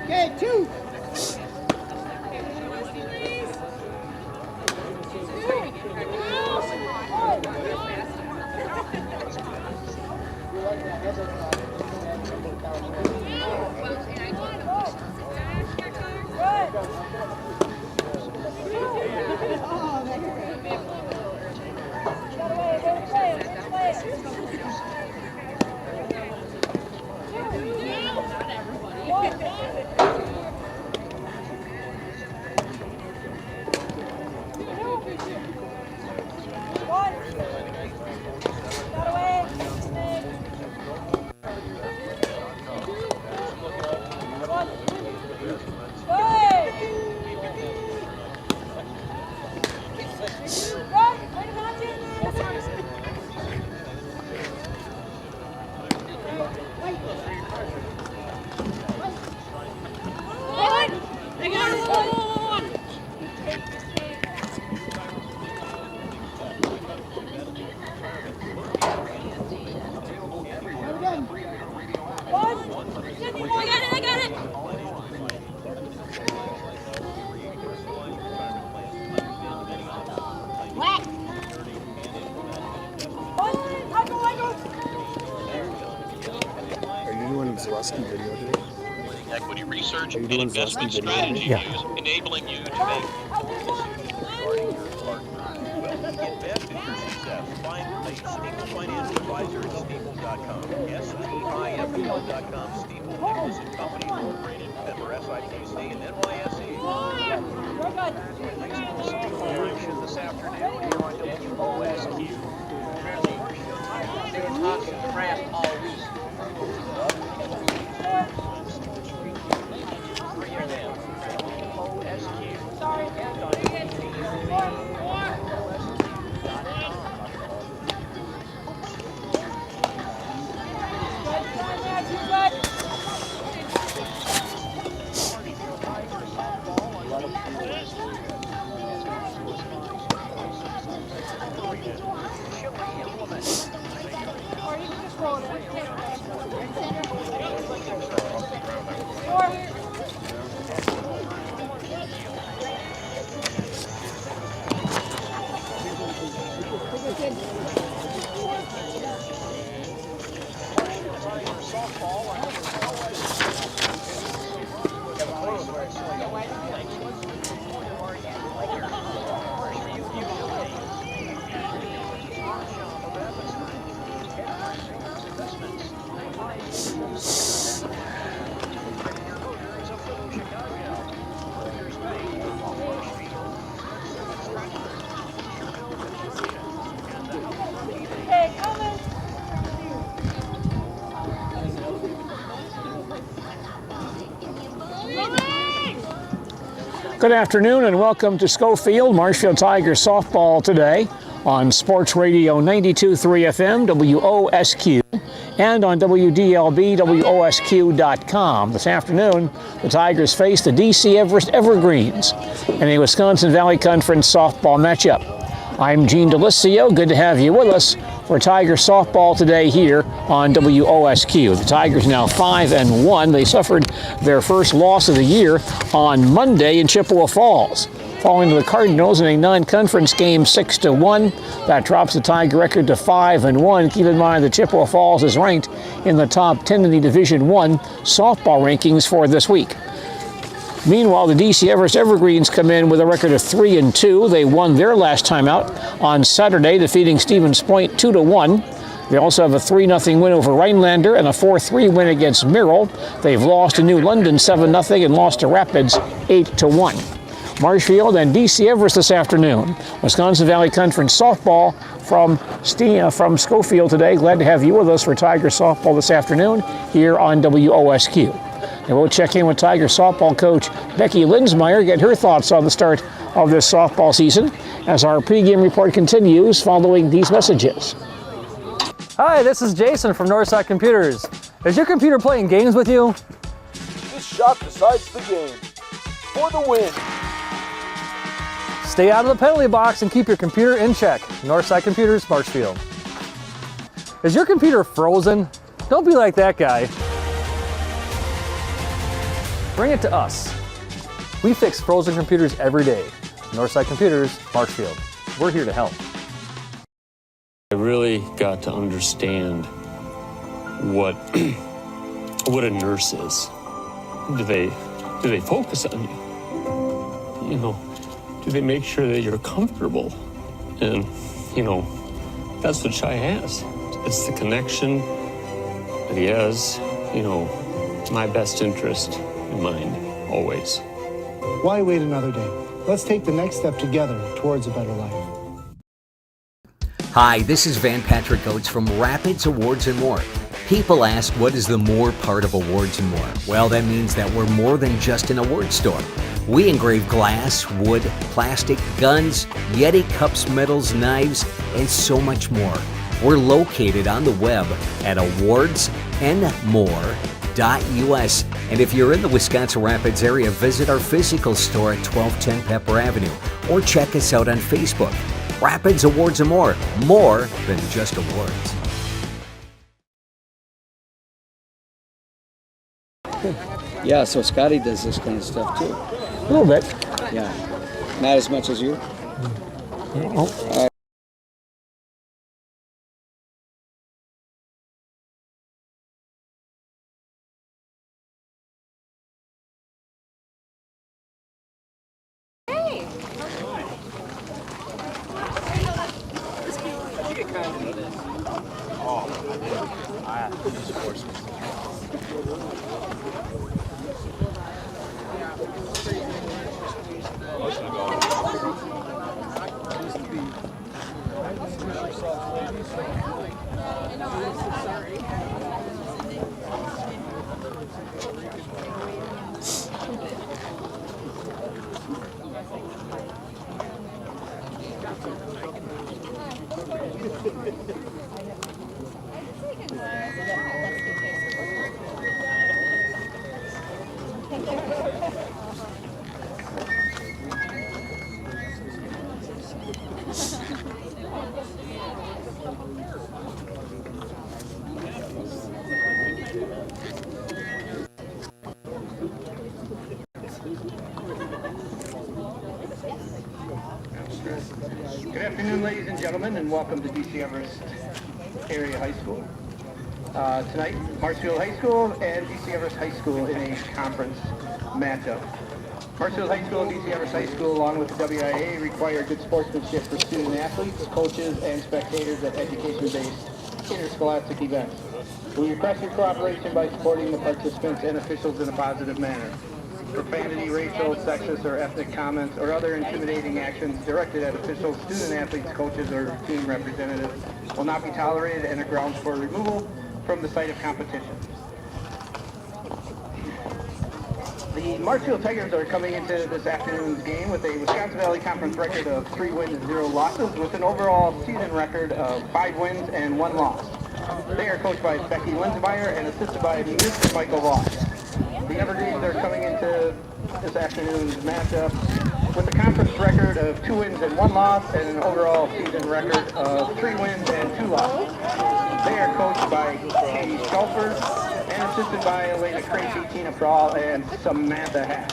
Okay, 2. Video today? Equity research and investment strategy news enabling you to make invest in your success. Find a Stiefel financial advisor at Stiefel.com. STIFL.com. Stiefel Nicholas and Company Incorporated. Member SIPC and NYSE. Action this afternoon here on WOSQ. They were talking crap all week. Good afternoon and welcome to Schofield. Marshfield Tigers softball today on Sports Radio 92.3 FM, WOSQ, and on WDLB, WOSQ.com. This afternoon, the Tigers face the DC Everest Evergreens in a Wisconsin Valley Conference softball matchup. I'm Gene Delisio. Good to have you with us for Tiger softball today here on WOSQ. The Tigers now 5-1. They suffered their first loss of the year on Monday in Chippewa Falls, falling to the Cardinals in a non-conference game 6-1. That drops the Tiger record to 5-1. Keep in mind that Chippewa Falls is ranked in the top 10 in the Division I softball rankings for this week. Meanwhile, the DC Everest Evergreens come in with a record of 3-2. They won their last time out on Saturday, defeating Stevens Point 2-1. They also have a 3-0 win over Rhinelander and a 4-3 win against Merrill. They've lost to New London 7-0 and lost to Rapids 8-1. Marshfield and DC Everest this afternoon. Wisconsin Valley Conference softball from Schofield today. Glad to have you with us for Tiger softball this afternoon here on WOSQ. And we'll check in with Tiger softball coach Becky Linsmeyer, get her thoughts on the start of this softball season as our pregame report continues following these messages. Hi, this is Jason from Northside Computers. Is your computer playing games with you? This shot decides the game. For the win. Stay out of the penalty box and keep your computer in check. Northside Computers, Marshfield. Is your computer frozen? Don't be like that guy. Bring it to us. We fix frozen computers every day. Northside Computers, Marshfield. We're here to help. I really got to understand what a nurse is. Do they focus on you? You know, do they make sure that you're comfortable? And, you know, that's what Shai has. It's the connection that he has, you know, my best interest in mind, always. Why wait another day? Let's take the next step together towards a better life. Hi, this is Van Patrick Oates from Rapids Awards and More. People ask, what is the more part of Awards and More? Well, that means that we're more than just an award store. We engrave glass, wood, plastic, guns, Yeti cups, medals, knives, and so much more. We're located on the web at awardsandmore.us. And if you're in the Wisconsin Rapids area, visit our physical store at 1210 Pepper Avenue or check us out on Facebook. Rapids Awards and More than just awards. Yeah, so Scotty does this kind of stuff too. A little bit. Yeah, not as much as you. Good afternoon, ladies and gentlemen, and welcome to DC Everest Area High School. Tonight, Marshfield High School and DC Everest High School in a conference matchup. Marshfield High School and DC Everest High School, along with the WIAA, require good sportsmanship for student athletes, coaches, and spectators at education-based interscholastic events. We request your cooperation by supporting the participants and officials in a positive manner. Profanity, racial, sexist, or ethnic comments, or other intimidating actions directed at officials, student athletes, coaches, or team representatives will not be tolerated and are grounds for removal from the site of competition. The Marshfield Tigers are coming into this afternoon's game with a Wisconsin Valley Conference record of 3 wins and 0 losses, with an overall season record of 5 wins and 1 loss. They are coached by Becky Linsmeyer and assisted by Mr. Michael Voss. The Evergreens are coming into this afternoon's matchup with a conference record of 2 wins and 1 loss and an overall season record of 3 wins and 2 losses. They are coached by Katie Schulfer and assisted by Elena Crazy, Tina Prawl, and Samantha Hack.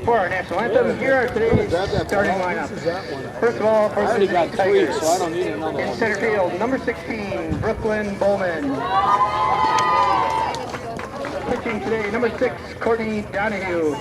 For our national anthem, here are today's starting lineup. First of all, for the Tigers, in center field, number 16, Brooklyn Bowman. Pitching today, number 6, Courtney Donahue.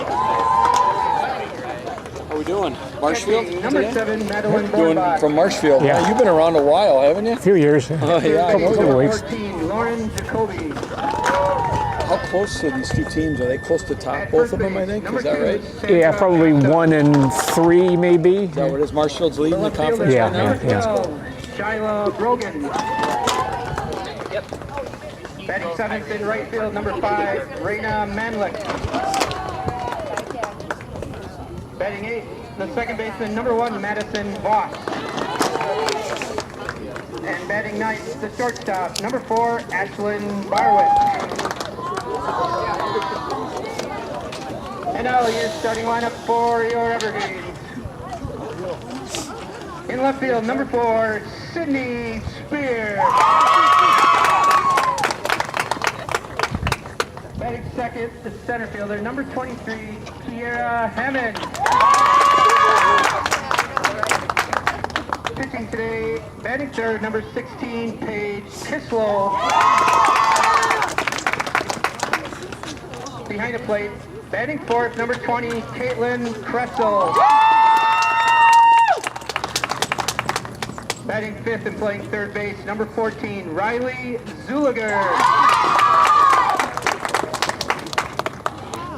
How we doing? Marshfield? Number 7, Madeline Doing Bornbach. from Marshfield. Yeah. You've been around a while, haven't you? A few years. Oh, yeah. Couple weeks. 14, Lauren Jacoby. How close are these two teams? Are they close to top, both of them, I think? Is that right? Yeah, probably 1 and 3 maybe. Is that what it is? Marshfield's leading the conference Yeah, right now? yeah. Shyla Brogan. Batting 7th in right field, number 5, Raina Manlick. Batting 8th, the second baseman, number 1, Madison Voss. And batting 9th, the shortstop, number 4, Ashlyn Barwick. And now your starting lineup for your Evergreen. In left field, number 4, Sydney Spear. Batting second, the center fielder, number 23, Kiera Hammond. Pitching today, batting third, number 16, Paige Kislow. Behind the plate, batting fourth, number 20, Caitlin Kressel. Batting fifth and playing third base, number 14, Riley Zuliger.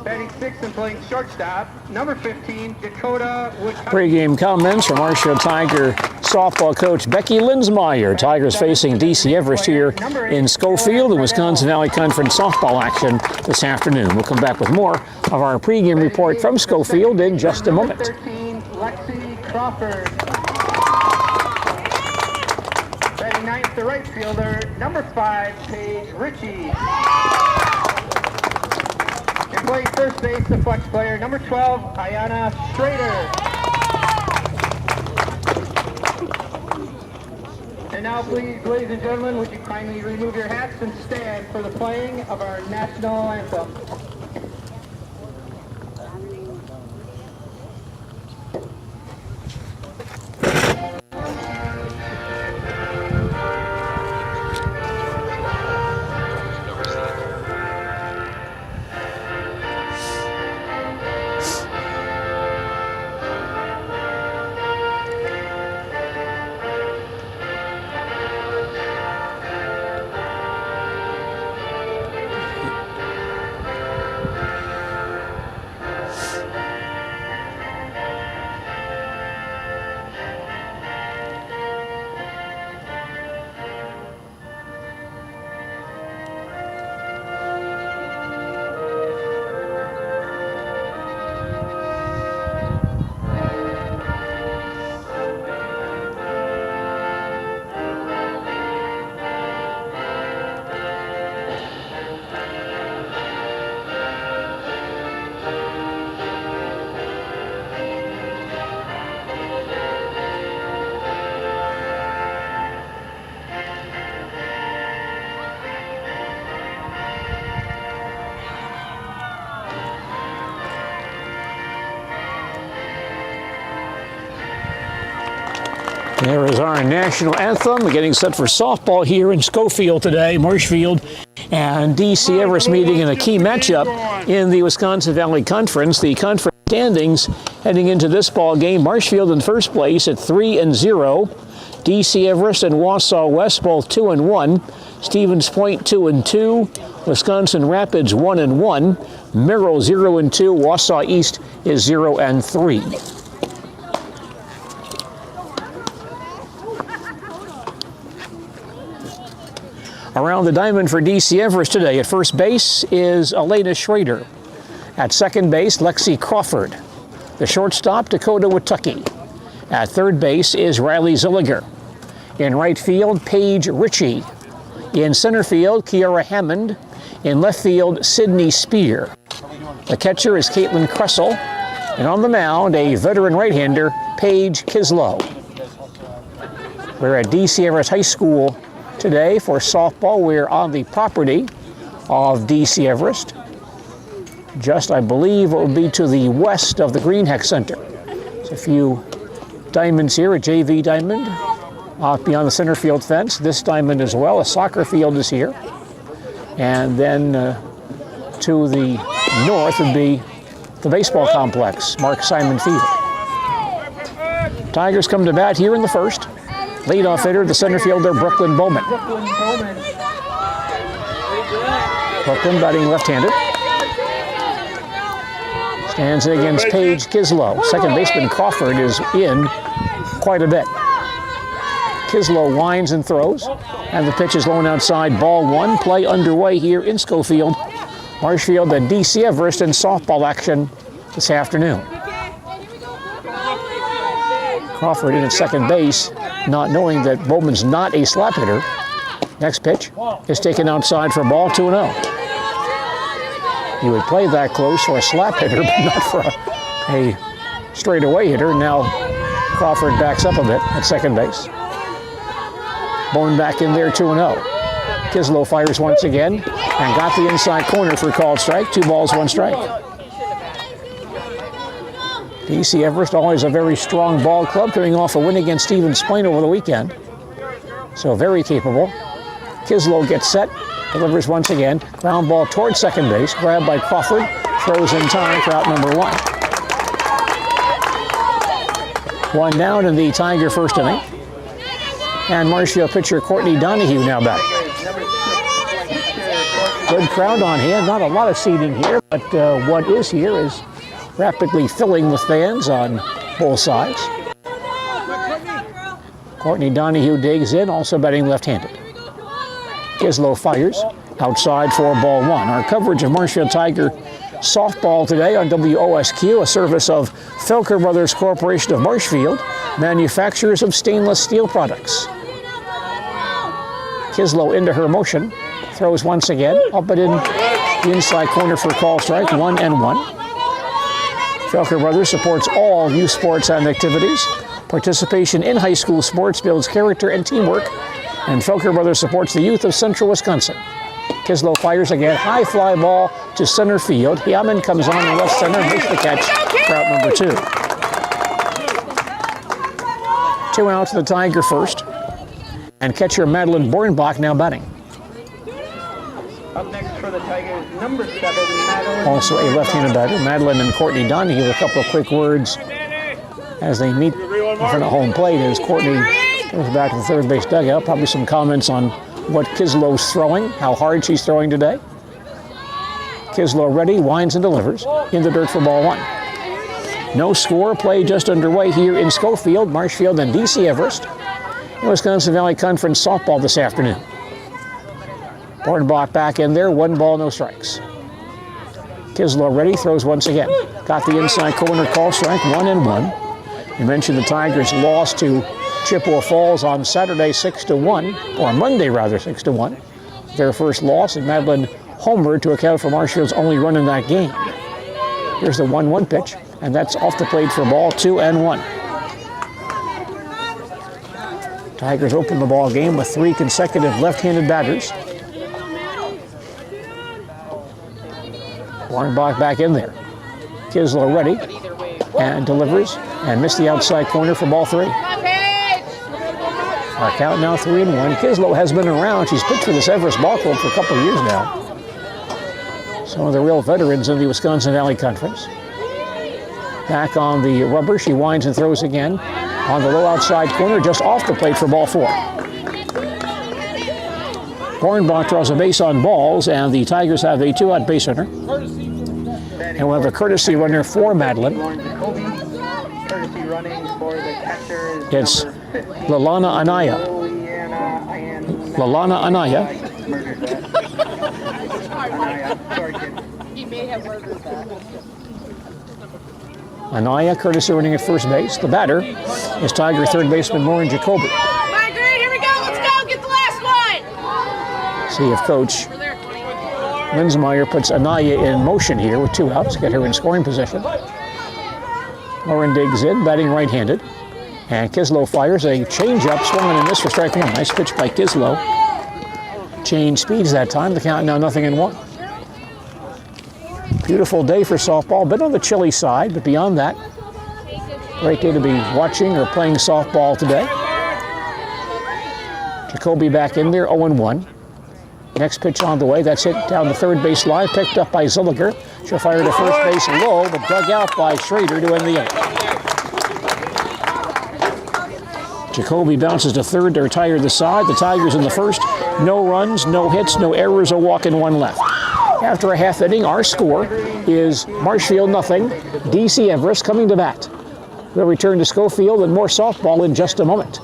Batting sixth and playing shortstop, number 15, Dakota Woodcock. Pre-game comments from Marshfield Tiger softball coach Becky Linsmeyer. Tigers facing DC Everest here in Schofield in Wisconsin Valley Conference softball action this afternoon. We'll come back with more of our pre-game report from Schofield in just a moment. Number 13, Lexi Crawford. Batting ninth, the right fielder, number 5, Paige Ritchie. And playing first base, the flex player, number 12, Ayana Schrader. And now please, ladies and gentlemen, would you kindly remove your hats and stand for the playing of our national anthem. There is our national anthem. Getting set for softball here in Schofield today. Marshfield and DC Everest meeting in a key matchup in the Wisconsin Valley Conference. The conference standings heading into this ball game. Marshfield in first place at 3-0. DC Everest and Wausau West both 2-1. Stevens Point 2-2. Wisconsin Rapids 1-1. Merrill 0-2. Wausau East is 0-3. Around the diamond for DC Everest today. At first base is Elena Schrader. At second base, Lexi Crawford. The shortstop, Dakota Watucky. At third base is Riley Zilliger. In right field, Paige Ritchie. In center field, Kiara Hammond. In left field, Sydney Spear. The catcher is Caitlin Kressel. And on the mound, a veteran right-hander, Paige Kislow. We're at DC Everest High School today for softball. We're on the property of DC Everest. Just, I believe, it would be to the west of the Greenheck Center. There's a few diamonds here, a JV diamond off beyond the center field fence. This diamond as well, a soccer field is here. And then to the north would be the baseball complex, Mark Simon Field. Tigers come to bat here in the first. Leadoff hitter, the center fielder, Brooklyn Bowman. Brooklyn batting left-handed. Stands in against Paige Kislow. Second baseman Crawford is in quite a bit. Kislow winds and throws, and the pitch is low and outside, ball one. Play underway here in Schofield. Marshfield and DC Everest in softball action this afternoon. Crawford in at second base, not knowing that Bowman's not a slap hitter. Next pitch is taken outside for ball 2-0. You would play that close for a slap hitter, but not for a straightaway hitter. Now Crawford backs up a bit at second base. Bowman back in there, 2-0. Kislow fires once again and got the inside corner for a called strike. 2 balls, 1 strike. DC Everest, always a very strong ball club, coming off a win against Stevens Plain over the weekend. So very capable. Kislow gets set, delivers once again. Ground ball towards second base, grabbed by Crawford, throws in time for out number 1. 1 down in the Tiger first inning. And Marshfield pitcher Courtney Donahue now back. Good crowd on hand, not a lot of seating here, but what is here is rapidly filling with fans on both sides. Courtney Donahue digs in, also batting left-handed. Kislow fires outside for ball 1. Our coverage of Marshfield Tiger softball today on WOSQ, a service of Felker Brothers Corporation of Marshfield, manufacturers of stainless steel products. Kislow into her motion, throws once again, up and in the inside corner for a call strike, 1-1. Felker Brothers supports all youth sports and activities. Participation in high school sports builds character and teamwork, and Felker Brothers supports the youth of Central Wisconsin. Kislow fires again, high fly ball to center field. Yaman comes on in left center, makes the catch for out number 2. 2 outs to the Tiger first, and catcher Madeline Bornbach now batting. Up next for the Tigers, number 7, Madeline. Also a left-handed batter. Madeline and Courtney Donahue, a couple of quick words as they meet in front of home plate as Courtney goes back to the third base dugout. Probably some comments on what Kislow's throwing, how hard she's throwing today. Kislow ready, winds and delivers in the dirt for ball 1. No score, play just underway here in Schofield, Marshfield and DC Everest in Wisconsin Valley Conference softball this afternoon. Bornbach back in there, 1 ball, no strikes. Kislow ready, throws once again. Got the inside corner, call strike, 1-1. You mentioned the Tigers lost to Chippewa Falls on Saturday 6-1, or Monday rather, 6-1. Their first loss, and Madeline homered to account for Marshfield's only run in that game. Here's the 1-1 pitch, and that's off the plate for ball 2-1. Tigers open the ball game with 3 consecutive left-handed batters. Bornbach back in there. Kislow ready and delivers and missed the outside corner for ball 3. Our count now 3-1. Kislow has been around. She's pitched for this Everest ball club for a couple of years now. Some of the real veterans in the Wisconsin Valley Conference. Back on the rubber, she winds and throws again. On the low outside corner, just off the plate for ball 4. Bornbach draws a base on balls, and the Tigers have a 2-out base runner. And we'll have a courtesy runner for Madeline. It's Lalana Anaya. Lalana Anaya. He may have murdered that. Anaya, courtesy running at first base. The batter is Tiger third baseman Lauren Jacoby. Margaret, here we go. Let's go. Get the last one. See if Coach Linsmeyer puts Anaya in motion here with 2 outs, get her in scoring position. Lauren digs in, batting right-handed. And Kislow fires a changeup, swung and a miss for strike 1. Nice pitch by Kislow. Change speeds that time. The count now 0-1. Beautiful day for softball, bit on the chilly side, but beyond that, great day to be watching or playing softball today. Jacoby back in there, 0-1. Next pitch on the way, that's hit down the third base line, picked up by Zilliger. She'll fire to first base low, but dug out by Schrader to end the inning. Jacoby bounces to third to retire the side. The Tigers in the first. No runs, no hits, no errors, a walk and one left. After a half inning, our score is Marshfield nothing, DC Everest coming to bat. We'll return to Schofield and more softball in just a moment.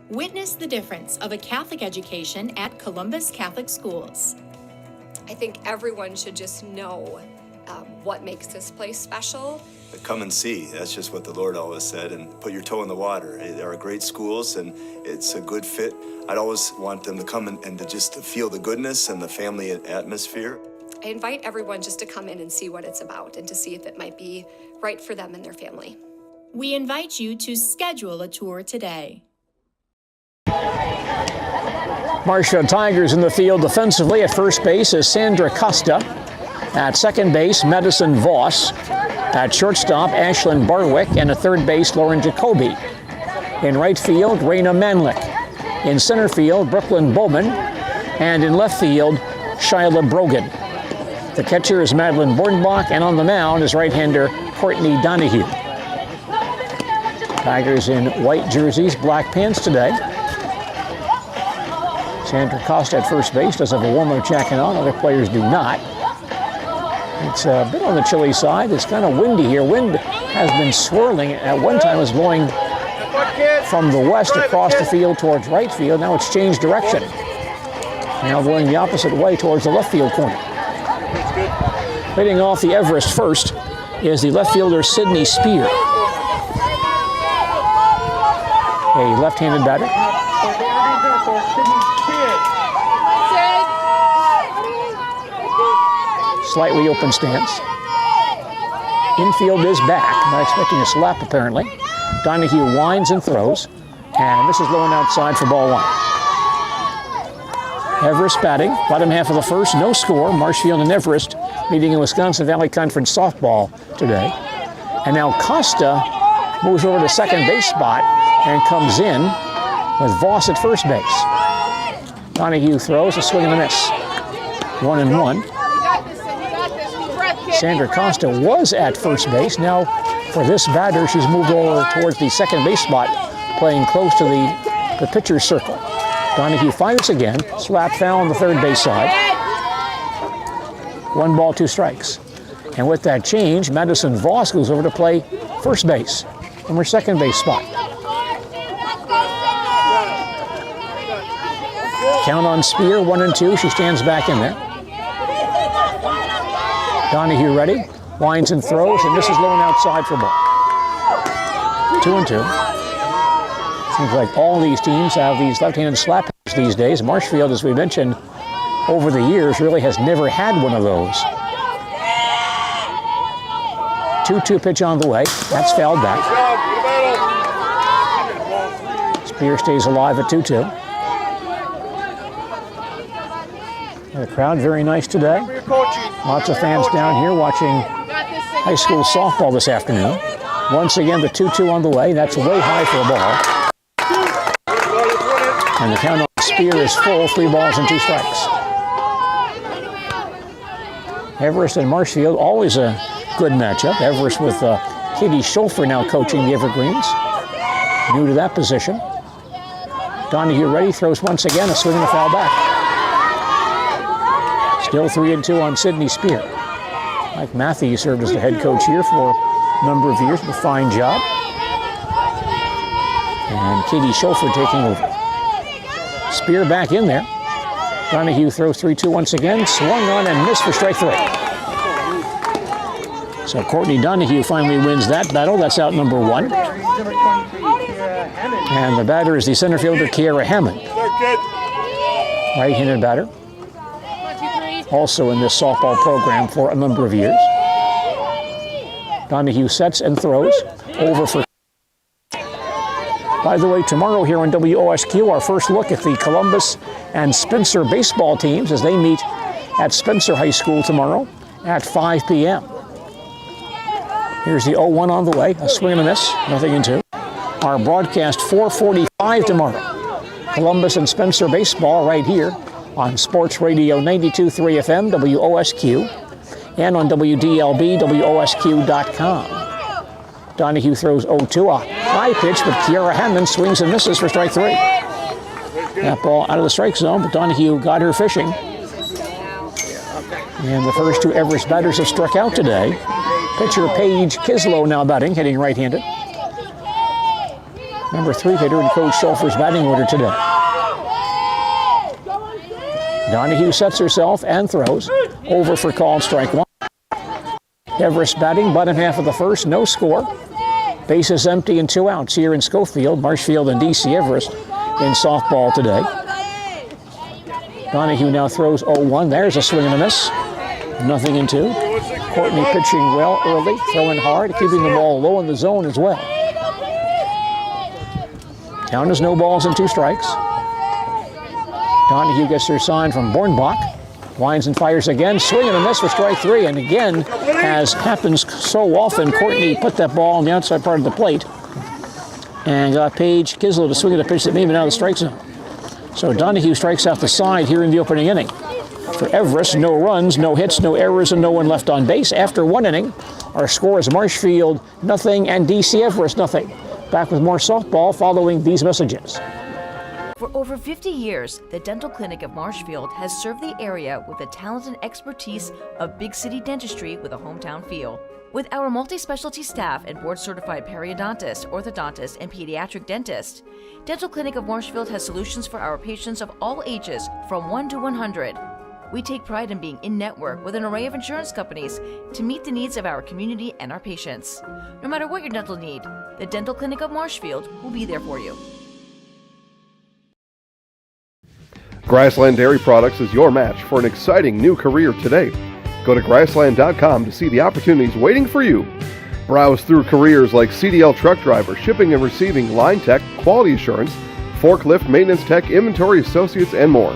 Witness the difference of a Catholic education at Columbus Catholic Schools. I think everyone should just know what makes this place special. Come and see. That's just what the Lord always said, and put your toe in the water. They are great schools, and it's a good fit. I'd always want them to come and to just feel the goodness and the family atmosphere. I invite everyone just to come in and see what it's about and to see if it might be right for them and their family. We invite you to schedule a tour today. Marshfield Tigers in the field defensively. At first base is Sandra Costa. At second base, Madison Voss. At shortstop, Ashlyn Barwick. And at third base, Lauren Jacoby. In right field, Raina Manlick. In center field, Brooklyn Bowman. And in left field, Shyla Brogan. The catcher is Madeline Bornbach, and on the mound is right-hander Courtney Donahue. Tigers in white jerseys, black pants today. Sandra Costa at first base does have a warm-up jacket on. Other players do not. It's a bit on the chilly side. It's kind of windy here. Wind has been swirling. At one time it was blowing from the west across the field towards right field. Now it's changed direction. Now blowing the opposite way towards the left field corner. Hitting off the Everest first is the left fielder Sydney Spear. A left-handed batter. Slightly open stance. Infield is back. Not expecting a slap apparently. Donahue winds and throws. And this is low and outside for ball one. Everest batting. Bottom half of the first. No score. Marshfield and Everest meeting in Wisconsin Valley Conference softball today. And now Costa moves over to second base spot and comes in with Voss at first base. Donahue throws a swing and a miss. 1-1. Sandra Costa was at first base. Now, for this batter, she's moved over towards the second base spot, playing close to the pitcher's circle. Donahue fires again. Slap foul on the third base side. 1 ball, 2 strikes. And with that change, Madison Voss goes over to play first base from her second base spot. Count on Spear, 1-2. She stands back in there. Donahue ready, winds and throws, and this is low and outside for ball. 2-2. Seems like all these teams have these left-handed slap hitters these days. Marshfield, as we mentioned, over the years, really has never had one of those. 2-2 pitch on the way. That's fouled back. Spear stays alive at 2-2. The crowd very nice today. Lots of fans down here watching high school softball this afternoon. Once again, the 2-2 on the way. That's way high for a ball. And the count on Spear is full. 3 balls and 2 strikes. Everest and Marshfield, always a good matchup. Everest with Katie Schulfer now coaching the Evergreens. New to that position. Donahue ready, throws once again, a swing and a foul back. Still 3-2 on Sydney Spear. Mike Matthews served as the head coach here for a number of years with a fine job. And Katie Schulfer taking over. Spear back in there. Donahue throws 3-2 once again. Swung on and missed for strike 3. So Courtney Donahue finally wins that battle. That's out number 1. And the batter is the center fielder, Kiara Hammond. Right-handed batter. Also in this softball program for a number of years. Donahue sets and throws over for By the way, tomorrow here on WOSQ, our first look at the Columbus and Spencer baseball teams as they meet at Spencer High School tomorrow at 5 p.m. Here's the 0-1 on the way, a swing and a miss, nothing in two. Our broadcast 4:45 tomorrow. Columbus and Spencer baseball right here on Sports Radio 92.3 FM, WOSQ, and on WDLB, WOSQ.com. Donahue throws 0-2, a high pitch, but Kiara Hammond swings and misses for strike three. That ball out of the strike zone, but Donahue got her fishing. And the first two Everest batters have struck out today. Pitcher Paige Kislow now batting, hitting right-handed. Number 3 hitter in Coach Schulfer's batting order today. Donahue sets herself and throws. Over for called strike one. Everest batting, bottom half of the first, no score. Bases empty and 2 outs here in Schofield. Marshfield and DC Everest in softball today. Donahue now throws 0-1. There's a swing and a miss. Nothing in two. Courtney pitching well early, throwing hard, keeping the ball low in the zone as well. Down to no balls and 2 strikes. Donahue gets her sign from Bornbach. Winds and fires again. Swing and a miss for strike 3. And again, as happens so often, Courtney put that ball on the outside part of the plate and got Paige Kislow to swing at a pitch that may have been out of the strike zone. So Donahue strikes out the side here in the opening inning. For Everest, no runs, no hits, no errors, and no one left on base. After 1 inning, our score is Marshfield nothing and DC Everest nothing. Back with more softball following these messages. For over 50 years, the Dental Clinic of Marshfield has served the area with the talent and expertise of big city dentistry with a hometown feel. With our multi-specialty staff and board-certified periodontist, orthodontist, and pediatric dentist, Dental Clinic of Marshfield has solutions for our patients of all ages from 1 to 100. We take pride in being in-network with an array of insurance companies to meet the needs of our community and our patients. No matter what your dental need, the Dental Clinic of Marshfield will be there for you. Grassland Dairy Products is your match for an exciting new career today. Go to grassland.com to see the opportunities waiting for you. Browse through careers like CDL truck driver, shipping and receiving, line tech, quality assurance, forklift, maintenance tech, inventory associates, and more.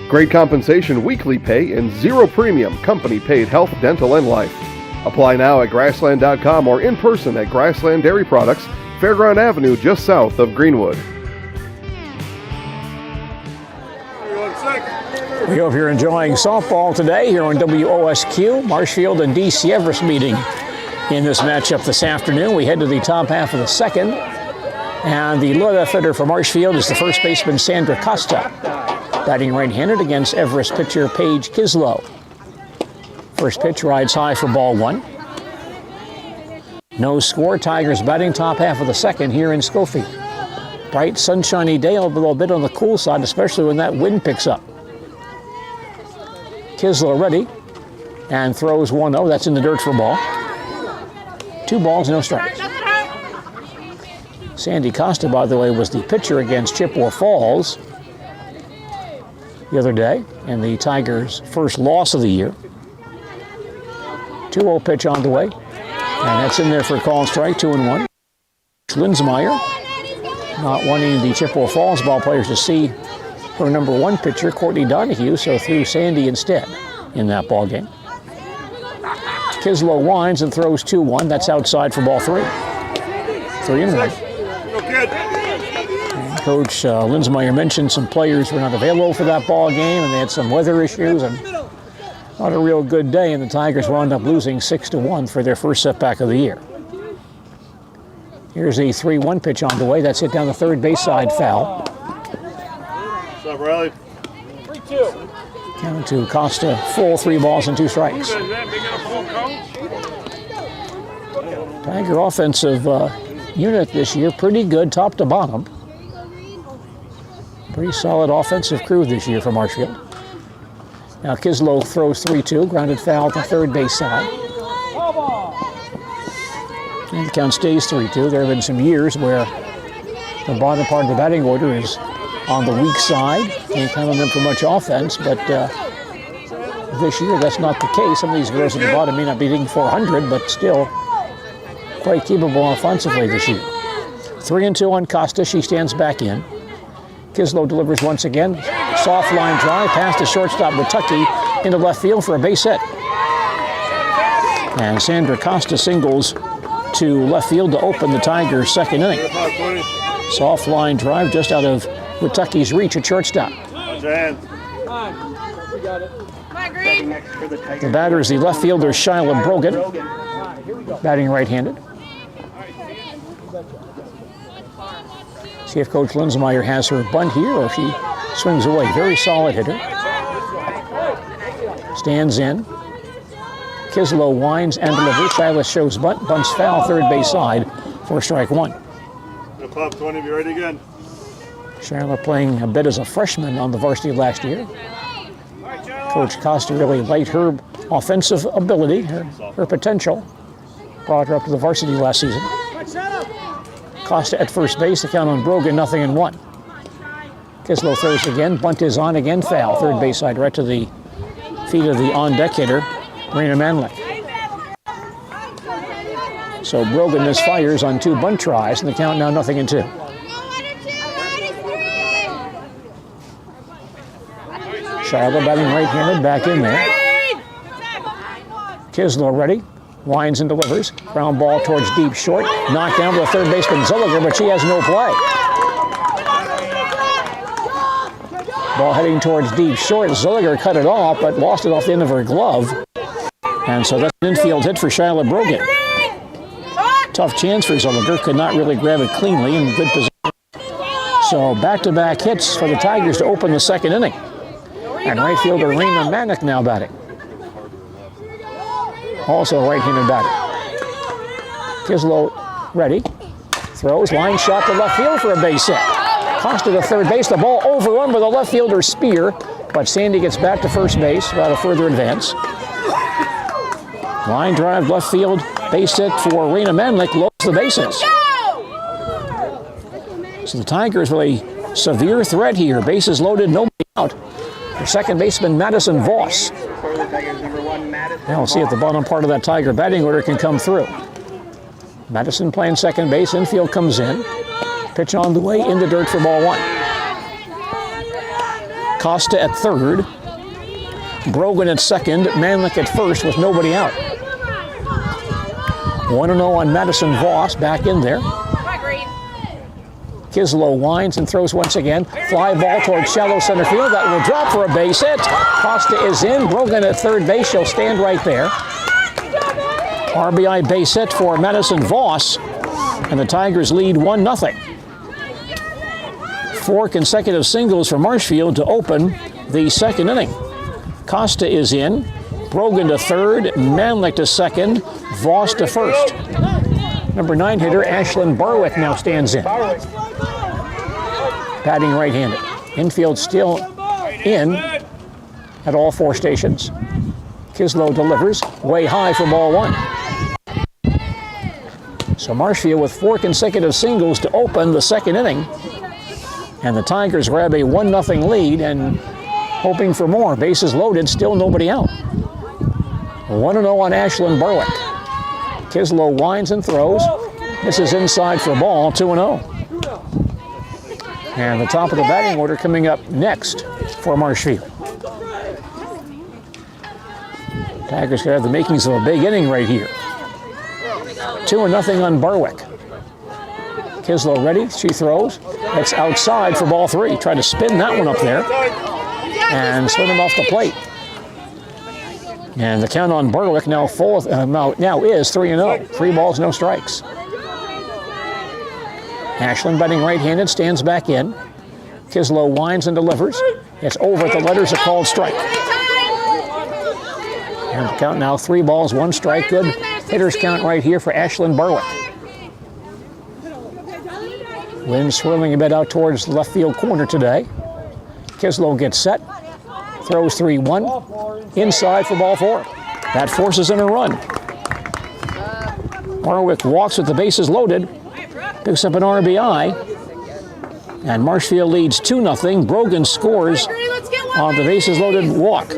Great compensation, weekly pay, and 0 premium company-paid health, dental, and life. Apply now at grassland.com or in person at Grassland Dairy Products, Fairground Avenue, just south of Greenwood. We hope you're enjoying softball today here on WOSQ. Marshfield and DC Everest meeting in this matchup this afternoon. We head to the top half of the second. And the leadoff hitter for Marshfield is the first baseman Sandra Costa, batting right-handed against Everest pitcher Paige Kislow. First pitch rides high for ball 1. No score. Tigers batting top half of the second here in Schofield. Bright, sunshiny day, a little bit on the cool side, especially when that wind picks up. Kislow ready and throws 1-0. That's in the dirt for a ball. 2 balls, no strikes. Sandy Costa, by the way, was the pitcher against Chippewa Falls the other day, and the Tigers' first loss of the year. 2-0 pitch on the way, and that's in there for a call and strike, 2-1. Linsmeyer not wanting the Chippewa Falls ball players to see her number 1 pitcher, Courtney Donahue, so threw Sandy instead in that ball game. Kislow winds and throws 2-1. That's outside for ball 3. 3-1. And Coach Linsmeyer mentioned some players were not available for that ball game, and they had some weather issues, and not a real good day, and the Tigers wound up losing 6-1 for their first setback of the year. Here's a 3-1 pitch on the way. That's hit down the third base side, foul. What's up, Riley? 3-2. Count to Costa, full 3 balls and 2 strikes. Tiger offensive unit this year, pretty good top to bottom. Pretty solid offensive crew this year for Marshfield. Now Kislow throws 3-2, grounded foul to third base side. And the count stays 3-2. There have been some years where the bottom part of the batting order is on the weak side. Can't count on them for much offense, but this year that's not the case. Some of these girls at the bottom may not be hitting 400, but still quite capable offensively this year. 3-2 on Costa. She stands back in. Kislow delivers once again. Soft line drive past the shortstop Witucky into left field for a base hit. And Sandra Costa singles to left field to open the Tigers' second inning. Soft line drive just out of Witucky's reach at shortstop. The batter is the left fielder Shyla Brogan, batting right-handed. See if Coach Linsmeyer has her bunt here or if she swings away. Very solid hitter. Stands in. Kislow winds and delivers. Shyla shows bunt. Bunts foul, third base side for strike one. The club 20, be ready again. Shyla playing a bit as a freshman on the varsity last year. Coach Costa really liked her offensive ability, her potential. Brought her up to the varsity last season. Costa at first base, the count on Brogan, 0-1. Kislow throws again, bunt is on again, foul. Third base side, right to the feet of the on-deck hitter, Raina Manlick. So Brogan misfires on 2 bunt tries, and the count now 0-2. Shyla batting right-handed, back in there. Kislow ready. Winds and delivers. Ground ball towards deep short. Knocked down to the third baseman Zilliger, but she has no play. Ball heading towards deep short. Zilliger cut it off, but lost it off the end of her glove. And so that's an infield hit for Shyla Brogan. Tough chance for Zilliger. Could not really grab it cleanly in good position. So back-to-back hits for the Tigers to open the second inning. And right fielder Raina Manick now batting. Also right-handed batter. Kislow ready. Throws, line shot to left field for a base hit. Costa to third base. The ball overrun by the left fielder Spear, but Sandy gets back to first base without a further advance. Line drive left field. Base hit for Raina Manlick. Loads the bases. So the Tigers with a severe threat here. Bases loaded, nobody out. For second baseman Madison Voss. Now we'll see if the bottom part of that Tiger batting order can come through. Madison playing second base, infield comes in. Pitch on the way, in the dirt for ball one. Costa at third. Brogan at second, Manlick at first with nobody out. 1-0 on Madison Voss, back in there. Kislow winds and throws once again. Fly ball towards shallow center field. That will drop for a base hit. Costa is in. Brogan at third base. She'll stand right there. RBI base hit for Madison Voss. And the Tigers lead 1-0. 4 consecutive singles for Marshfield to open the second inning. Costa is in. Brogan to third. Manlick to second. Voss to first. Number 9 hitter Ashlyn Barwick now stands in. Batting right-handed. Infield still in at all 4 stations. Kislow delivers way high for ball one. So Marshfield with 4 consecutive singles to open the second inning. And the Tigers grab a 1-0 lead and hoping for more. Bases loaded, still nobody out. 1-0 on Ashlyn Barwick. Kislow winds and throws. This is inside for ball, 2-0. And the top of the batting order coming up next for Marshfield. Tigers could have the makings of a big inning right here. 2-0 on Barwick. Kislow ready, she throws. It's outside for ball 3. Try to spin that one up there and spin him off the plate. And the count on Barwick now is 3-0. 3 balls, no strikes. Ashlyn batting right-handed, stands back in. Kislow winds and delivers. It's over at the letters, a called strike. And the count now 3 balls, 1 strike. Good hitters count right here for Ashlyn Barwick. Wind swirling a bit out towards the left field corner today. Kislow gets set. Throws 3-1. Inside for ball 4. That forces in a run. Barwick walks with the bases loaded. Picks up an RBI. And Marshfield leads 2-0. Brogan scores on the bases loaded walk.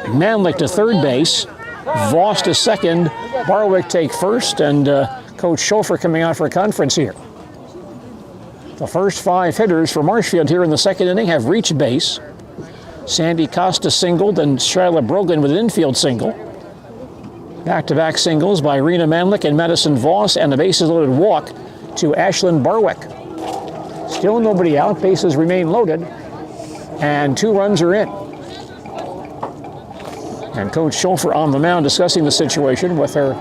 Manlick to third base. Voss to second. Barwick take first. And Coach Schofer coming out for a conference here. The first 5 hitters for Marshfield here in the second inning have reached base. Sandy Costa singled and Shyla Brogan with an infield single. Back-to-back singles by Rena Manlick and Madison Voss, and a bases-loaded walk to Ashlyn Barwick. Still nobody out, bases remain loaded, and 2 runs are in. And Coach Schofer on the mound discussing the situation with her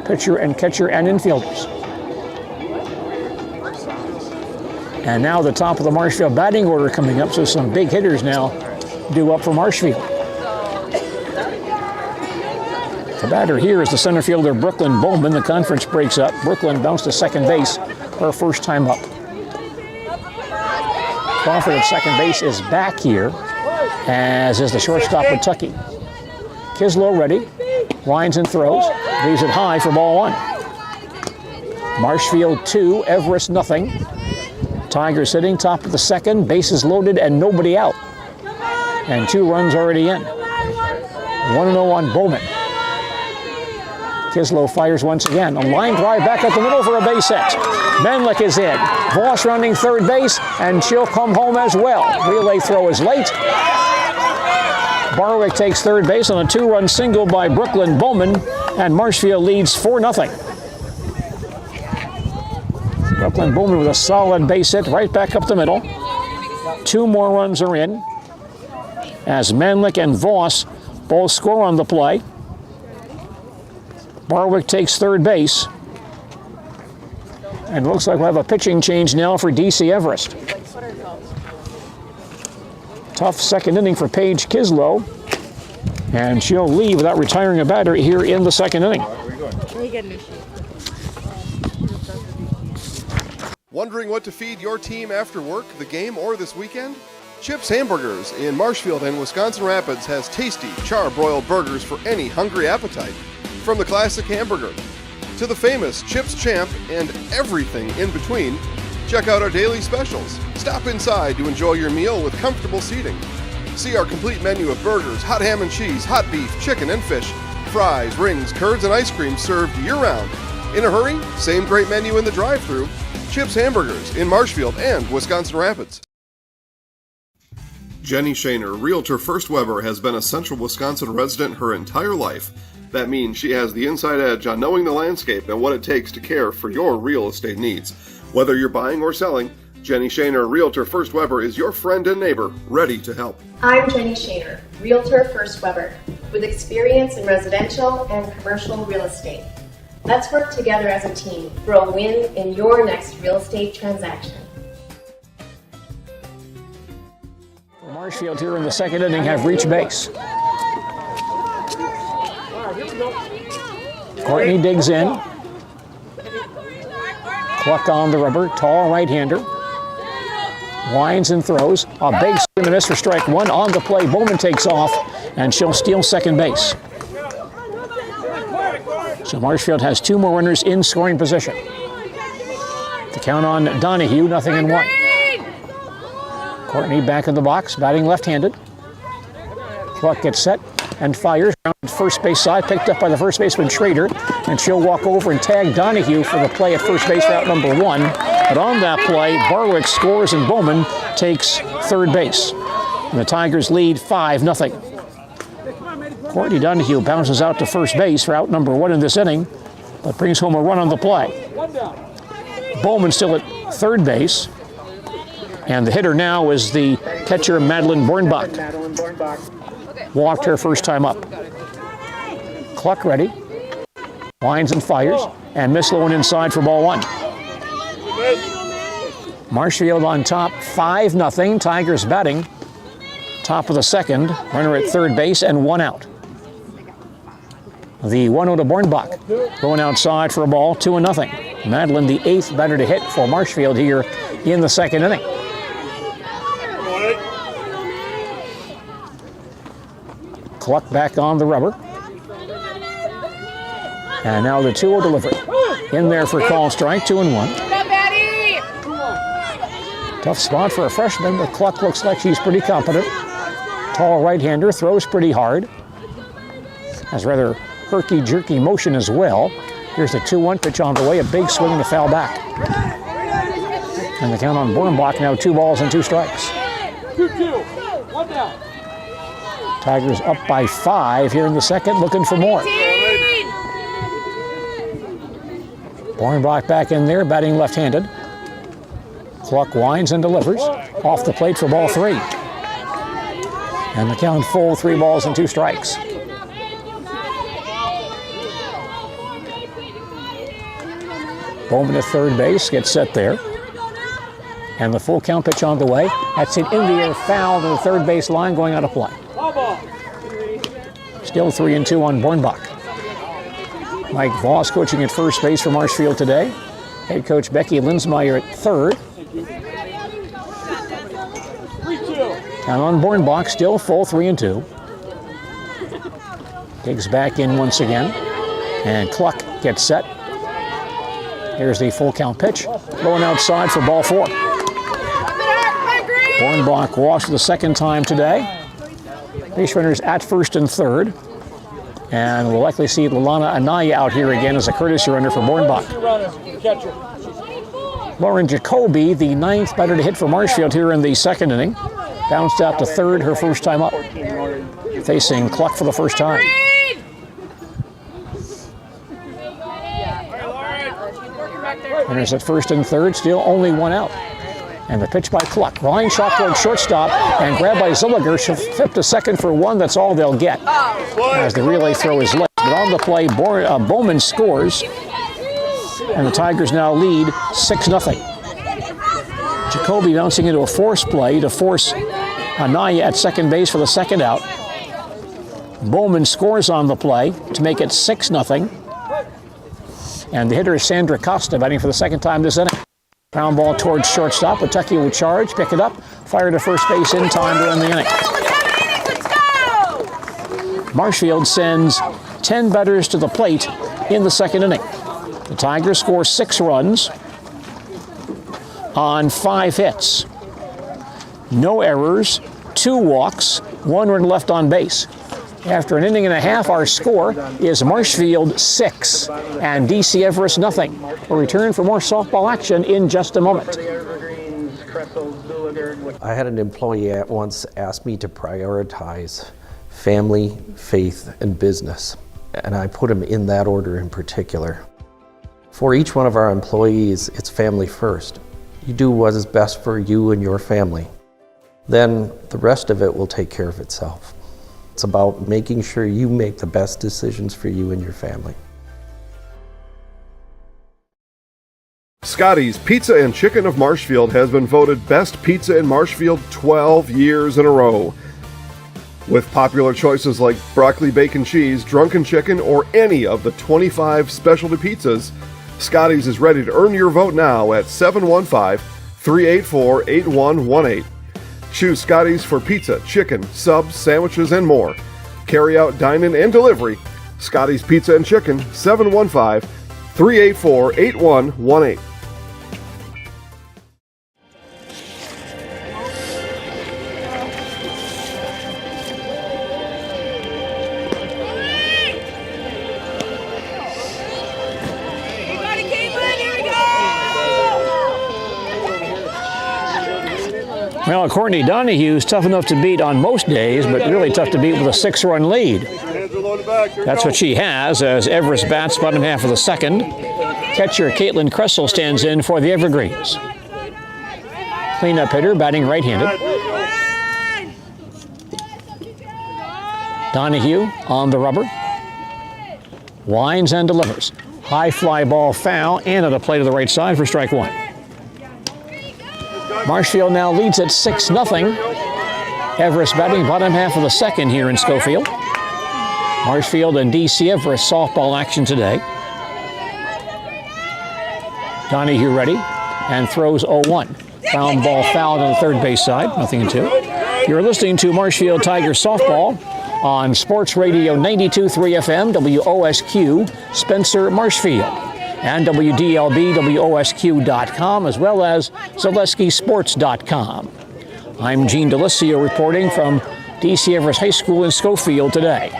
pitcher and catcher and infielders. And now the top of the Marshfield batting order coming up, so some big hitters now due up for Marshfield. The batter here is the center fielder Brooklyn Bowman. The conference breaks up. Brooklyn bounced to second base her first time up. Crawford at second base is back here, as is the shortstop Tucky. Kislow ready, winds and throws, leaves it high for ball 1. Marshfield 2, Everest nothing. Tigers sitting top of the second, bases loaded and nobody out. And 2 runs already in. 1-0 on Bowman. Kislow fires once again. A line drive back up the middle for a base hit. Manlick is in. Voss running third base, and she'll come home as well. Relay throw is late. Barwick takes third base on a 2-run single by Brooklyn Bowman, and Marshfield leads 4-0. Brooklyn Bowman with a solid base hit right back up the middle. 2 more runs are in, as Manlick and Voss both score on the play. Barwick takes third base. And looks like we'll have a pitching change now for DC Everest. Tough second inning for Paige Kislow. And she'll leave without retiring a batter here in the second inning. Wondering what to feed your team after work, the game, or this weekend? Chips Hamburgers in Marshfield and Wisconsin Rapids has tasty, char-broiled burgers for any hungry appetite. From the classic hamburger to the famous Chips Champ and everything in between, check out our daily specials. Stop inside to enjoy your meal with comfortable seating. See our complete menu of burgers, hot ham and cheese, hot beef, chicken and fish, fries, rings, curds, and ice cream served year-round. In a hurry? Same great menu in the drive-thru. Chips Hamburgers in Marshfield and Wisconsin Rapids. Jenny Shaner, Realtor First Weber, has been a Central Wisconsin resident her entire life. That means she has the inside edge on knowing the landscape and what it takes to care for your real estate needs. Whether you're buying or selling, Jenny Shaner, Realtor First Weber, is your friend and neighbor, ready to help. I'm Jenny Shaner, Realtor First Weber, with experience in residential and commercial real estate. Let's work together as a team for a win in your next real estate transaction. Marshfield here in the second inning have reached base. Courtney digs in. Cluck on the rubber, tall right-hander. Winds and throws. A big swing and a miss for strike 1 on the play. Bowman takes off, and she'll steal second base. So Marshfield has 2 more runners in scoring position. The count on Donahue, 0-1. Courtney back in the box, batting left-handed. Cluck gets set and fires around first base side, picked up by the first baseman Schrader, and she'll walk over and tag Donahue for the play at first base, route number 1. But on that play, Barwick scores and Bowman takes third base. And the Tigers lead 5-0. Courtney Donahue bounces out to first base for out number 1 in this inning, but brings home a run on the play. Bowman still at third base. And the hitter now is the catcher, Madeline Bornbach. Walked her first time up. Cluck ready. Winds and fires. And miss low and inside for ball 1. Marshfield on top, 5-0. Tigers batting. Top of the second. Runner at third base and 1 out. The 1-0 to Bornbach. Going outside for a ball, 2-0. Madeline, the 8th batter to hit for Marshfield here in the second inning. Cluck back on the rubber. And now the 2-0 delivery. In there for call strike, 2-1. Tough spot for a freshman, but Cluck looks like she's pretty competent. Tall right-hander, throws pretty hard. Has rather herky-jerky motion as well. Here's the 2-1 pitch on the way, a big swing and a foul back. And the count on Bornbach now 2 balls and 2 strikes. 2-2. 1 down. Tigers up by 5 here in the second, looking for more. Bornbach back in there, batting left-handed. Cluck winds and delivers. Off the plate for ball 3. And the count full, 3 balls and 2 strikes. Bowman at third base, gets set there. And the full count pitch on the way. That's it in the air, foul to the third base line, going out of play. Still 3-2 on Bornbach. Mike Voss coaching at first base for Marshfield today. Head coach Becky Linsmeyer at third. Count on Bornbach, still full 3-2. Digs back in once again. And Cluck gets set. Here's the full count pitch. Going outside for ball 4. Bornbach walks for the second time today. Base runners at first and third. And we'll likely see Lalana Anaya out here again as a courtesy runner for Bornbach. Lauren Jacoby, the 9th batter to hit for Marshfield here in the second inning. Bounced out to third her first time up. Facing Cluck for the first time. Runners at first and third, still only 1 out. And the pitch by Cluck. Line shot toward shortstop and grabbed by Zilliger. Flip to second for 1. That's all they'll get as the relay throw is late. But on the play, Bowman scores. And the Tigers now lead 6-0. Jacoby bouncing into a force play to force Anaya at second base for the second out. Bowman scores on the play to make it 6-0. And the hitter is Sandra Costa batting for the second time this inning. Ground ball towards shortstop. Watucky will charge, pick it up, fire to first base in time to end the inning. Marshfield sends 10 batters to the plate in the second inning. The Tigers score 6 runs on 5 hits. No errors, 2 walks, 1 run left on base. After an inning and a half, our score is Marshfield 6 and DC Everest nothing. We'll return for more softball action in just a moment. I had an employee at once ask me to prioritize family, faith, and business, and I put them in that order in particular. For each one of our employees, it's family first. You do what is best for you and your family. Then the rest of it will take care of itself. It's about making sure you make the best decisions for you and your family. Scotty's Pizza and Chicken of Marshfield has been voted Best Pizza in Marshfield 12 years in a row. With popular choices like broccoli bacon cheese, drunken chicken, or any of the 25 specialty pizzas, Scotty's is ready to earn your vote now at 715-384-8118. Choose Scotty's for pizza, chicken, subs, sandwiches, and more. Carry out, dine-in, and delivery. Scotty's Pizza and Chicken, 715-384-8118. Well, Courtney Donahue's tough enough to beat on most days, but really tough to beat with a 6-run lead. That's what she has as Everest bats bottom half of the second. Catcher Caitlin Kressel stands in for the Evergreens. Cleanup hitter batting right-handed. Donahue on the rubber. Winds and delivers. High fly ball foul and at a play to the right side for strike 1. Marshfield now leads at 6-0. Everest batting bottom half of the second here in Schofield. Marshfield and DC Everest softball action today. Donahue ready and throws 0-1. Ground ball fouled on the third base side, 0-2. You're listening to Marshfield Tigers softball on Sports Radio 92.3 FM, WOSQ, Spencer, Marshfield. And WDLB, WOSQ.com, as well as ZaleskiSports.com. I'm Gene Delisio reporting from DC Everest High School in Schofield today.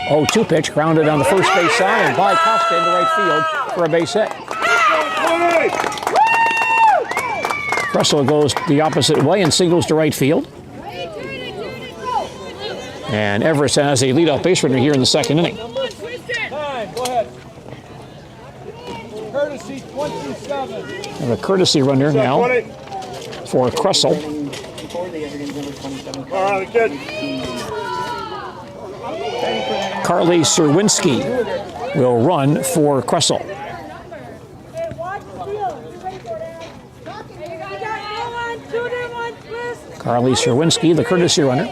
0-2 pitch grounded on the first base side and by Costa into right field for a base hit. Kressel goes the opposite way and signals to right field. And Everest has a leadoff base runner here in the second inning. Time, go ahead. Courtesy 27. And a courtesy runner now for Kressel. All right, good. Carly Serwinski will run for Kressel. Carly Serwinski, the courtesy runner.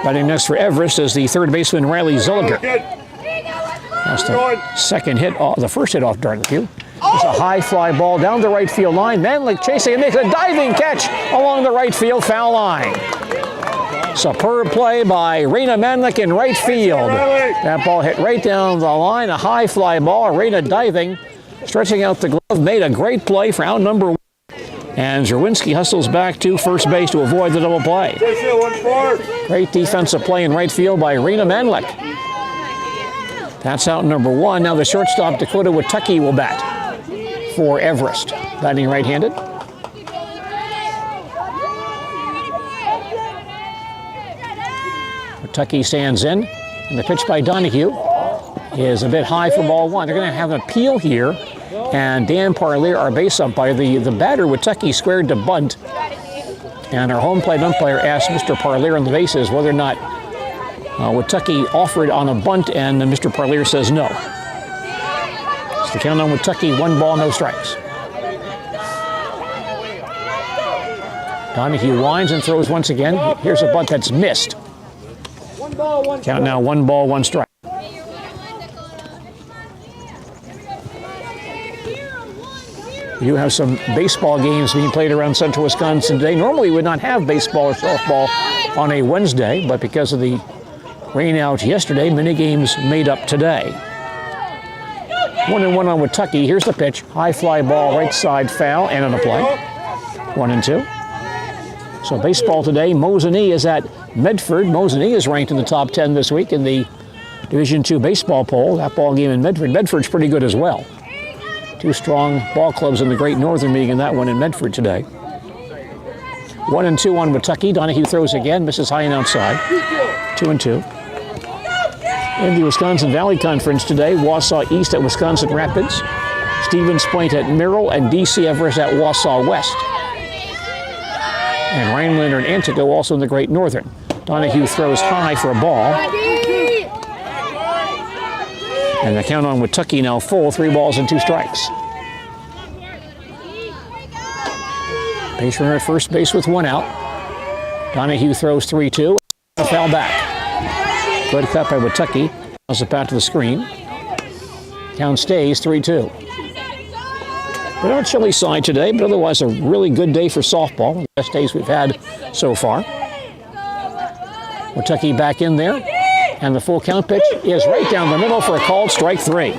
Batting next for Everest is the third baseman Riley Zilliger. That's the second hit, the first hit off Dartmouth. It's a high fly ball down the right field line. Manlick chasing and makes a diving catch along the right field foul line. Superb play by Raina Manlick in right field. That ball hit right down the line, a high fly ball. Raina diving, stretching out the glove, made a great play for out number 1. And Zerwinski hustles back to first base to avoid the double play. Great defensive play in right field by Raina Manlick. That's out number 1. Now the shortstop, Dakota Watucky, will bat for Everest. Batting right-handed. Watucky stands in, and the pitch by Donahue is a bit high for ball 1. They're going to have an appeal here, and Dan Parlier, our base umpire, the batter Watucky squared to bunt, and our home plate umpire asked Mr. Parlier on the bases whether or not Watucky offered on a bunt, and Mr. Parlier says no. It's the count on Watucky, 1 ball, no strikes. Donahue winds and throws once again. Here's a bunt that's missed. Count now, 1 ball, 1 strike. You have some baseball games being played around central Wisconsin today. Normally we would not have baseball or softball on a Wednesday, but because of the rain out yesterday, many games made up today. 1-1 on Watucky. Here's the pitch. High fly ball, right side foul, and on the play. 1-2. So baseball today, Mosinee is at Medford. Mosinee is ranked in the top 10 this week in the Division II baseball poll. That ball game in Medford. Medford's pretty good as well. 2 strong ball clubs in the Great Northern League, and that one in Medford today. 1-2 on Watucky. Donahue throws again, misses high and outside. 2-2. In the Wisconsin Valley Conference today, Wausau East at Wisconsin Rapids, Stevens Point at Merrill, and DC Everest at Wausau West. And Rhineland and Antico also in the Great Northern. Donahue throws high for a ball. And the count on Watucky now full, 3 balls and 2 strikes. Base runner at first base with 1 out. Donahue throws 3-2. A foul back. Good cut by Watucky. Toss it back to the screen. Count stays 3-2. Been on chilly side today, but otherwise a really good day for softball. The best days we've had so far. Watucky back in there. And the full count pitch is right down the middle for a called strike 3.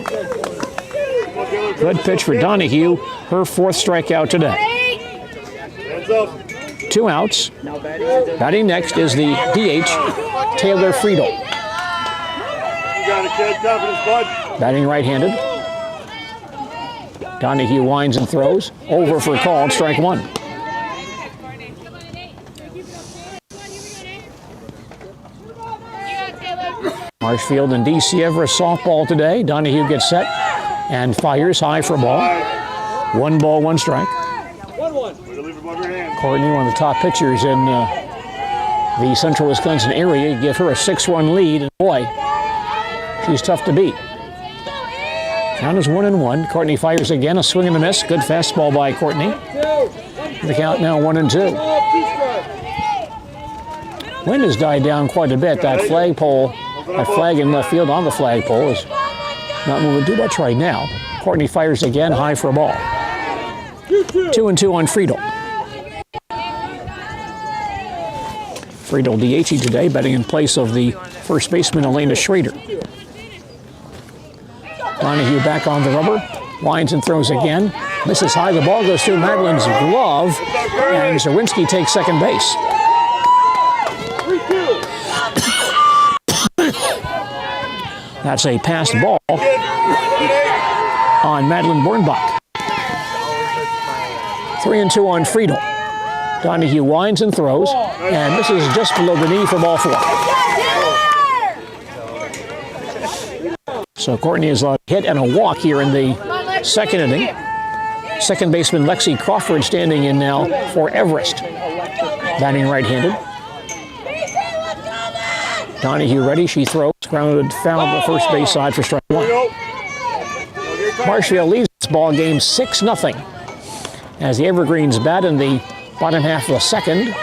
Good pitch for Donahue, her 4th strikeout today. 2 outs. Batting next is the DH, Taylor Friedel. Batting right-handed. Donahue winds and throws. Over for a called strike 1. Marshfield and DC Everest softball today. Donahue gets set and fires high for a ball. 1 ball, 1 strike. Courtney, one of the top pitchers in the central Wisconsin area, give her a 6-run lead, and boy, she's tough to beat. Count is 1-1. Courtney fires again, a swing and a miss. Good fastball by Courtney. The count now 1-2. Wind has died down quite a bit. That flagpole, that flag in left field on the flagpole is not moving too much right now. Courtney fires again, high for a ball. 2-2 on Friedel. Friedel DH'd today, batting in place of the first baseman Elena Schrader. Donahue back on the rubber, winds and throws again. Misses high, the ball goes through Madeline's glove, and Zerwinski takes second base. That's a passed ball on Madeline Bornbach. 3-2 on Friedel. Donahue winds and throws, and misses just below the knee for ball 4. So Courtney has a hit and a walk here in the second inning. Second baseman Lexi Crawford standing in now for Everest. Batting right-handed. Donahue ready, she throws. Grounded foul on the first base side for strike 1. Marshfield leads this ball game 6-0 as the Evergreens bat in the bottom half of the second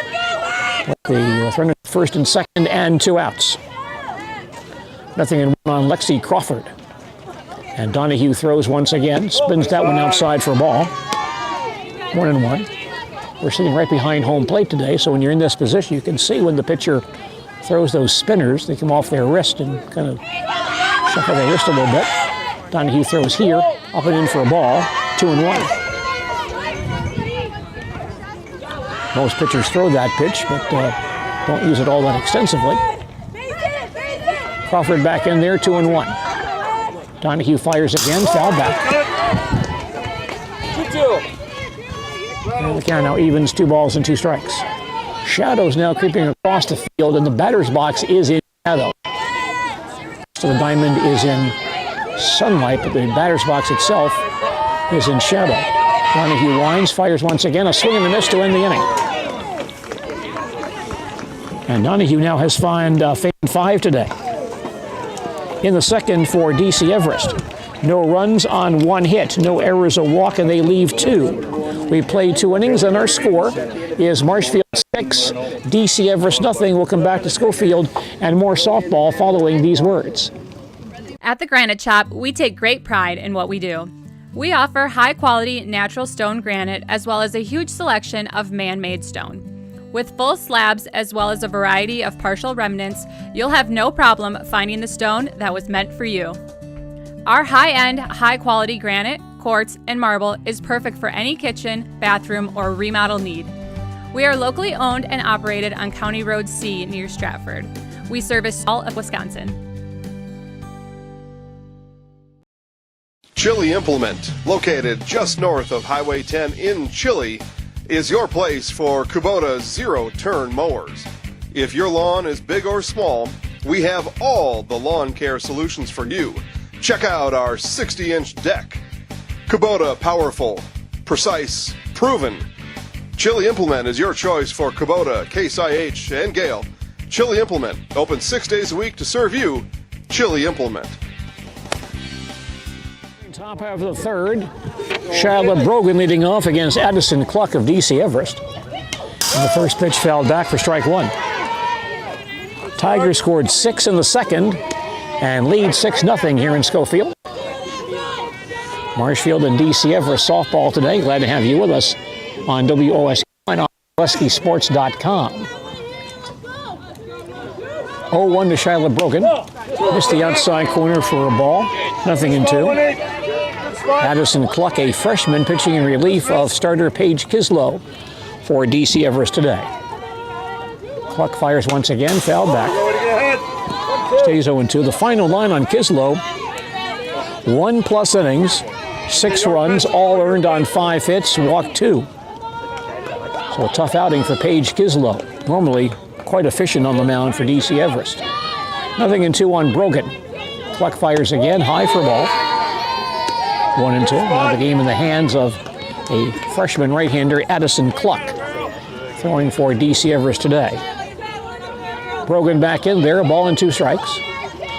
with the runner first and second and 2 outs. 0-1 on Lexi Crawford. And Donahue throws once again, spins that one outside for a ball. 1-1. We're sitting right behind home plate today, so when you're in this position, you can see when the pitcher throws those spinners, they come off their wrist and kind of shuffle their wrist a little bit. Donahue throws here, up and in for a ball, 2-1. Most pitchers throw that pitch, but don't use it all that extensively. Crawford back in there, 2-1. Donahue fires again, foul back. 2-2. And the count now evens, 2 balls and 2 strikes. Shadows now creeping across the field, and the batter's box is in shadow. So the diamond is in sunlight, but the batter's box itself is in shadow. Donahue winds, fires once again, a swing and a miss to end the inning. And Donahue now has found 5 today. In the second for DC Everest. No runs on 1 hit, no errors, a walk, and they leave 2. We played 2 innings, and our score is Marshfield 6, DC Everest nothing. We'll come back to Schofield and more softball following these words. At the Granite Shop, we take great pride in what we do. We offer high-quality natural stone granite as well as a huge selection of man-made stone. With full slabs as well as a variety of partial remnants, you'll have no problem finding the stone that was meant for you. Our high-end, high-quality granite, quartz, and marble is perfect for any kitchen, bathroom, or remodel need. We are locally owned and operated on County Road C near Stratford. We service all of Wisconsin. Chili Implement, located just north of Highway 10 in Chili, is your place for Kubota zero-turn mowers. If your lawn is big or small, we have all the lawn care solutions for you. Check out our 60-inch deck. Kubota powerful, precise, proven. Chili Implement is your choice for Kubota, Case IH, and Gale. Chili Implement, open 6 days a week to serve you. Chili Implement. Top half of the third, Charlotte Brogan leading off against Addison Cluck of DC Everest. And the first pitch fouled back for strike 1. Tigers scored 6 in the second and lead 6-0 here in Schofield. Marshfield and DC Everest softball today. Glad to have you with us on WOSQ and on WSKsports.com. 0-1 to Charlotte Brogan. Missed the outside corner for a ball. 0-2. Addison Cluck, a freshman, pitching in relief of starter Paige Kislow for DC Everest today. Cluck fires once again, fouled back. Stays 0-2. The final line on Kislow, 1+ innings, 6 runs, all earned on 5 hits, walked 2. So a tough outing for Paige Kislow. Normally quite efficient on the mound for DC Everest. 0-2 on Brogan. Cluck fires again, high for ball. 1-2. Now the game in the hands of a freshman right-hander, Addison Cluck, throwing for DC Everest today. Brogan back in there, a ball and 2 strikes.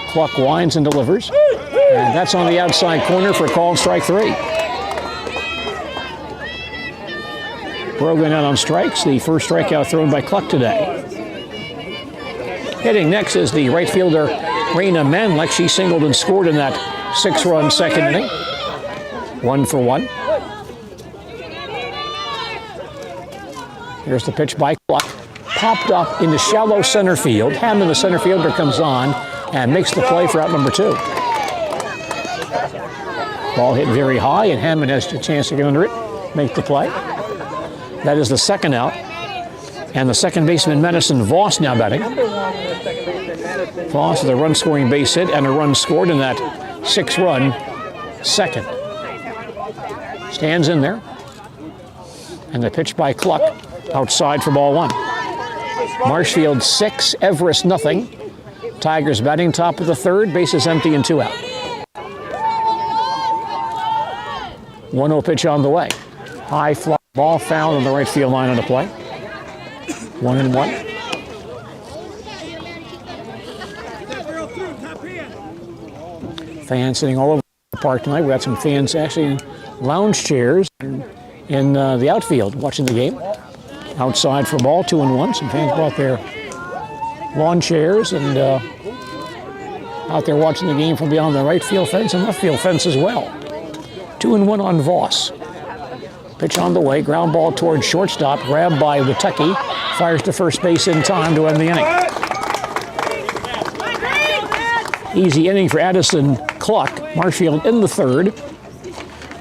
Cluck winds and delivers. And that's on the outside corner for called strike 3. Brogan out on strikes, the first strikeout thrown by Cluck today. Hitting next is the right fielder, Raina Manlek. She singled and scored in that 6-run second inning. 1 for 1. Here's the pitch by Cluck. Popped up into shallow center field. Hammond, the center fielder, comes on and makes the play for out number 2. Ball hit very high, and Hammond has a chance to get under it, make the play. That is the second out. And the second baseman, Madison Voss, now batting. Voss with a run-scoring base hit and a run scored in that 6-run second. Stands in there. And the pitch by Cluck, outside for ball one. Marshfield 6, Everest nothing. Tigers batting top of the third, bases empty and 2 out. 1-0 pitch on the way. High fly ball found on the right field line on the play. 1-1. Fans sitting all over the park tonight. We got some fans actually in lounge chairs in the outfield watching the game. Outside for ball, 2-1. Some fans brought their lawn chairs and out there watching the game from beyond the right field fence and left field fence as well. 2-1 on Voss. Pitch on the way, ground ball towards shortstop, grabbed by Witecki, fires to first base in time to end the inning. Easy inning for Addison Cluck. Marshfield in the third.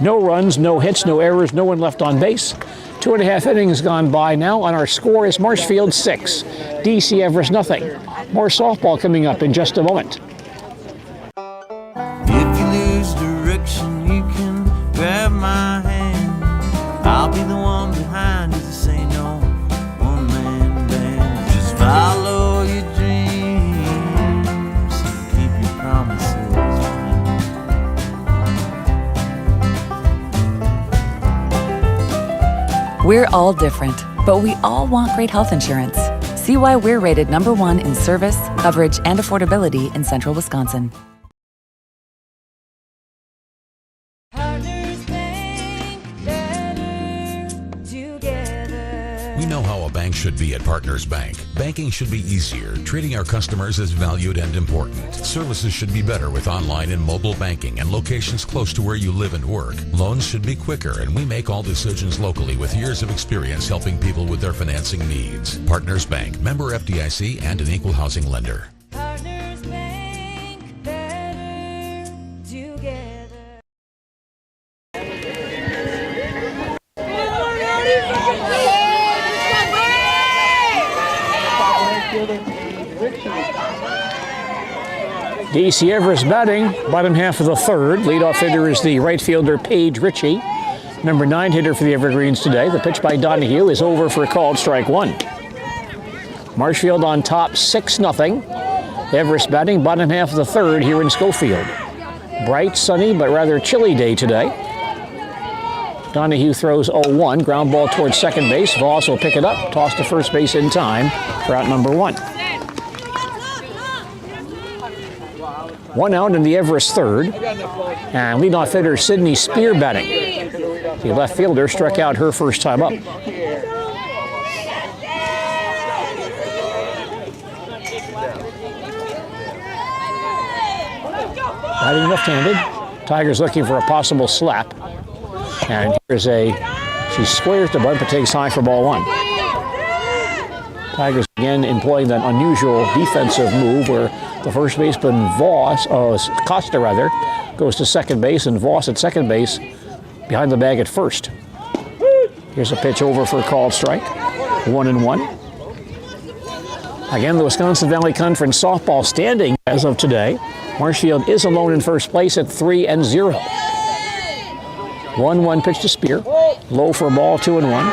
No runs, no hits, no errors, no one left on base. 2.5 innings gone by now, and our score is Marshfield 6, DC Everest nothing. More softball coming up in just a moment. If you lose direction, you can grab my hand. I'll be the one behind you to say no. One-man band. Just follow your dreams and keep your promises. We're all different, but we all want great health insurance. See why we're rated #1 in service, coverage, and affordability in Central Wisconsin. We know how a bank should be at Partners Bank. Banking should be easier. Treating our customers as valued and important. Services should be better with online and mobile banking and locations close to where you live and work. Loans should be quicker, and we make all decisions locally with years of experience helping people with their financing needs. Partners Bank, member FDIC, and an equal housing lender. Partners Bank, better together. DC Everest batting, bottom half of the third. Leadoff hitter is the right fielder, Paige Ritchie. Number 9 hitter for the Evergreens today. The pitch by Donahue is over for a called strike one. Marshfield on top, 6-0. Everest batting, bottom half of the third here in Schofield. Bright, sunny, but rather chilly day today. Donahue throws 0-1, ground ball towards second base. Voss will pick it up, toss to first base in time for out number 1. 1 out in the Everest third. And leadoff hitter Sydney Spear batting. The left fielder struck out her first time up. Batting left-handed. Tigers looking for a possible slap. And here's she squares the bunt but takes high for ball 1. Tigers again employing that unusual defensive move where the first baseman Costa goes to second base, and Voss at second base behind the bag at first. Here's a pitch over for a called strike. 1-1. Again, the Wisconsin Valley Conference softball standing as of today. Marshfield is alone in first place at 3-0. 1-1 pitch to Spear. Low for a ball, 2-1.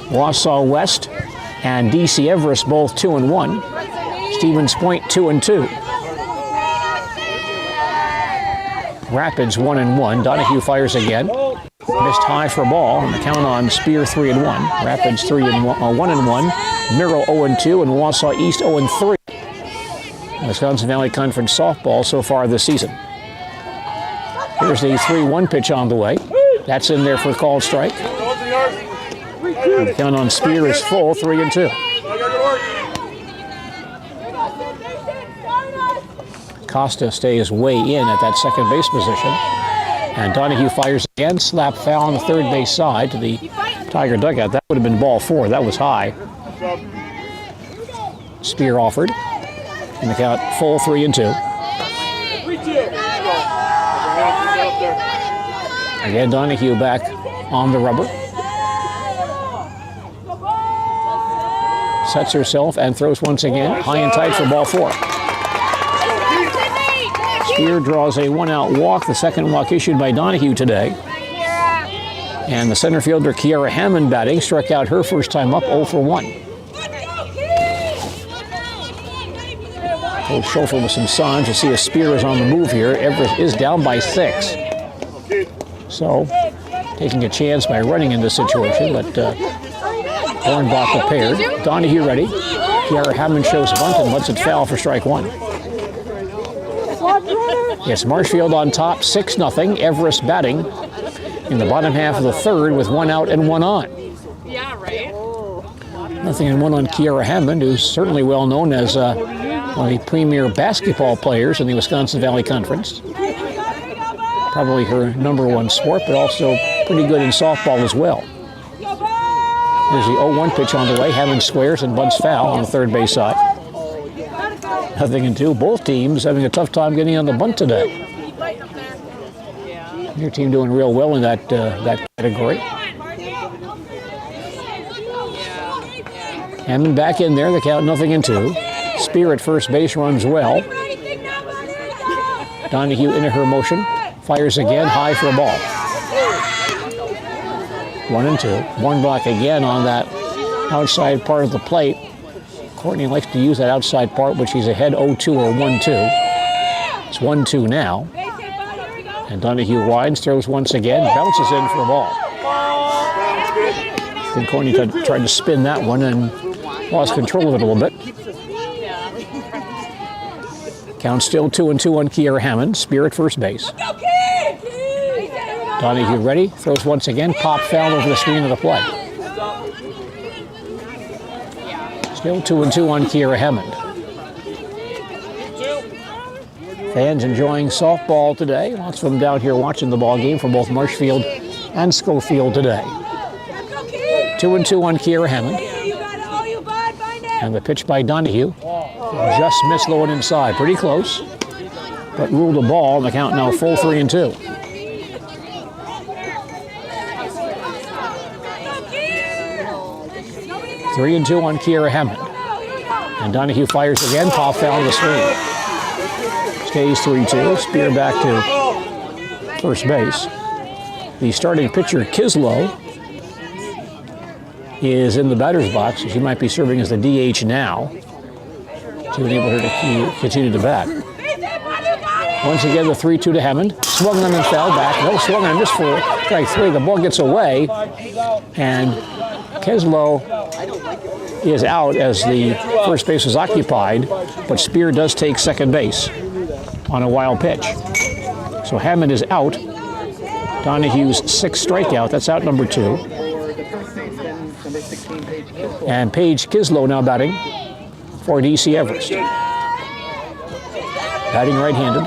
Wausau West and DC Everest both 2-1. Stevens Point 2-2. Rapids 1-1. Donahue fires again. Missed high for a ball, and the count on Spear 3-1. Rapids 1-1. Miro 0-2, and Wausau East 0-3. Wisconsin Valley Conference softball so far this season. Here's the 3-1 pitch on the way. That's in there for a called strike. The count on Spear is full, 3-2. Costa stays way in at that second base position. And Donahue fires again, slap foul on the third base side to the Tiger dugout. That would have been ball 4. That was high. Spear offered. And the count full, 3-2. Again, Donahue back on the rubber. Sets herself and throws once again. High and tight for ball 4. Spear draws a 1-out walk, the second walk issued by Donahue today. And the center fielder, Kiara Hammond, batting, struck out her first time up, 0 for 1. Coach Schofield with some signs. You see a Spear is on the move here. Everest is down by 6. So, taking a chance by running in this situation, but Hornbach prepared. Donahue ready. Kiara Hammond shows bunt and lets it foul for strike 1. It's Marshfield on top, 6-0. Everest batting in the bottom half of the third with 1 out and 1 on. Yeah, right. Nothing and 1 on Kiara Hammond, who's certainly well known as one of the premier basketball players in the Wisconsin Valley Conference. Probably her #1 sport, but also pretty good in softball as well. There's the 0-1 pitch on the way. Hammond squares and bunts foul on the third base side. 0-2. Both teams having a tough time getting on the bunt today. Your team doing real well in that category. Hammond back in there. The count 0-2. Spear at first base runs well. Donahue into her motion. Fires again, high for a ball. 1-2. Hornbach again on that outside part of the plate. Courtney likes to use that outside part, which she's ahead 0-2 or 1-2. It's 1-2 now. And Donahue winds, throws once again, bounces in for a ball. I think Courtney tried to spin that one and lost control of it a little bit. Count still 2-2 on Kiara Hammond. Spear at first base. Donahue ready, throws once again, pop foul over the screen of the play. Still 2-2 on Kiara Hammond. Fans enjoying softball today. Lots of them down here watching the ball game for both Marshfield and Schofield today. 2-2 on Kiara Hammond. And the pitch by Donahue. Just missed low and inside. Pretty close. But ruled the ball. And the count now full 3-2. Three and 2 on Kiara Hammond. And Donahue fires again. Pop foul to the screen. Stays 3-2. Spear back to first base. The starting pitcher, Kislow, is in the batter's box. She might be serving as the DH now to enable her to continue to bat. Once again, the 3-2 to Hammond. Swung on and fell back. No, swung on this for strike 3. The ball gets away, and Kislow is out as the first base is occupied, but Spear does take second base on a wild pitch. So Hammond is out. Donahue's 6th strikeout. That's out number 2. And Paige Kislow now batting for DC Everest. Batting right-handed.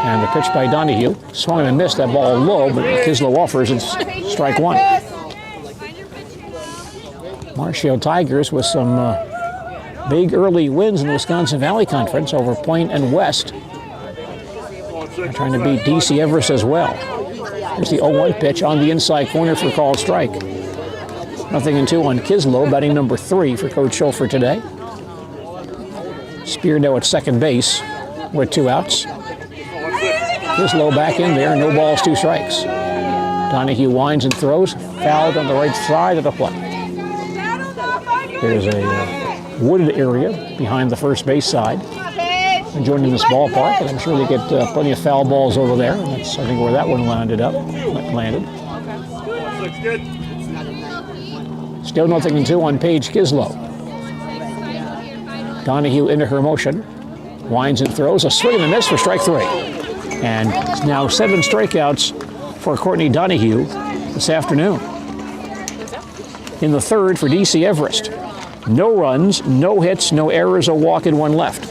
And the pitch by Donahue. Swung and missed. That ball low, but Kislow offers. It's strike 1. Marshfield Tigers with some big early wins in the Wisconsin Valley Conference over Point and West. They're trying to beat DC Everest as well. Here's the 0-1 pitch on the inside corner for called strike. 0-2 on Kislow, batting number 3 for Coach Schofield today. Spear now at second base with 2 outs. Kislow back in there, no balls, 2 strikes. Donahue winds and throws, fouled on the right side of the plate. There's a wooded area behind the first base side adjoining this ballpark, and I'm sure they get plenty of foul balls over there. And that's, I think, where that one landed. Still 0-2 on Paige Kislow. Donahue into her motion, winds and throws, a swing and a miss for strike 3. And it's now 7 strikeouts for Courtney Donahue this afternoon. In the third for DC Everest. No runs, no hits, no errors, a walk, and 1 left.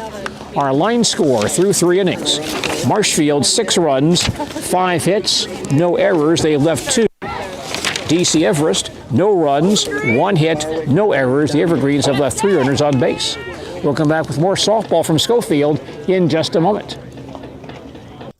Our line score through 3 innings. Marshfield, 6 runs, 5 hits, no errors. They left 2. DC Everest, no runs, 1 hit, no errors. The Evergreens have left 3 runners on base. We'll come back with more softball from Schofield in just a moment.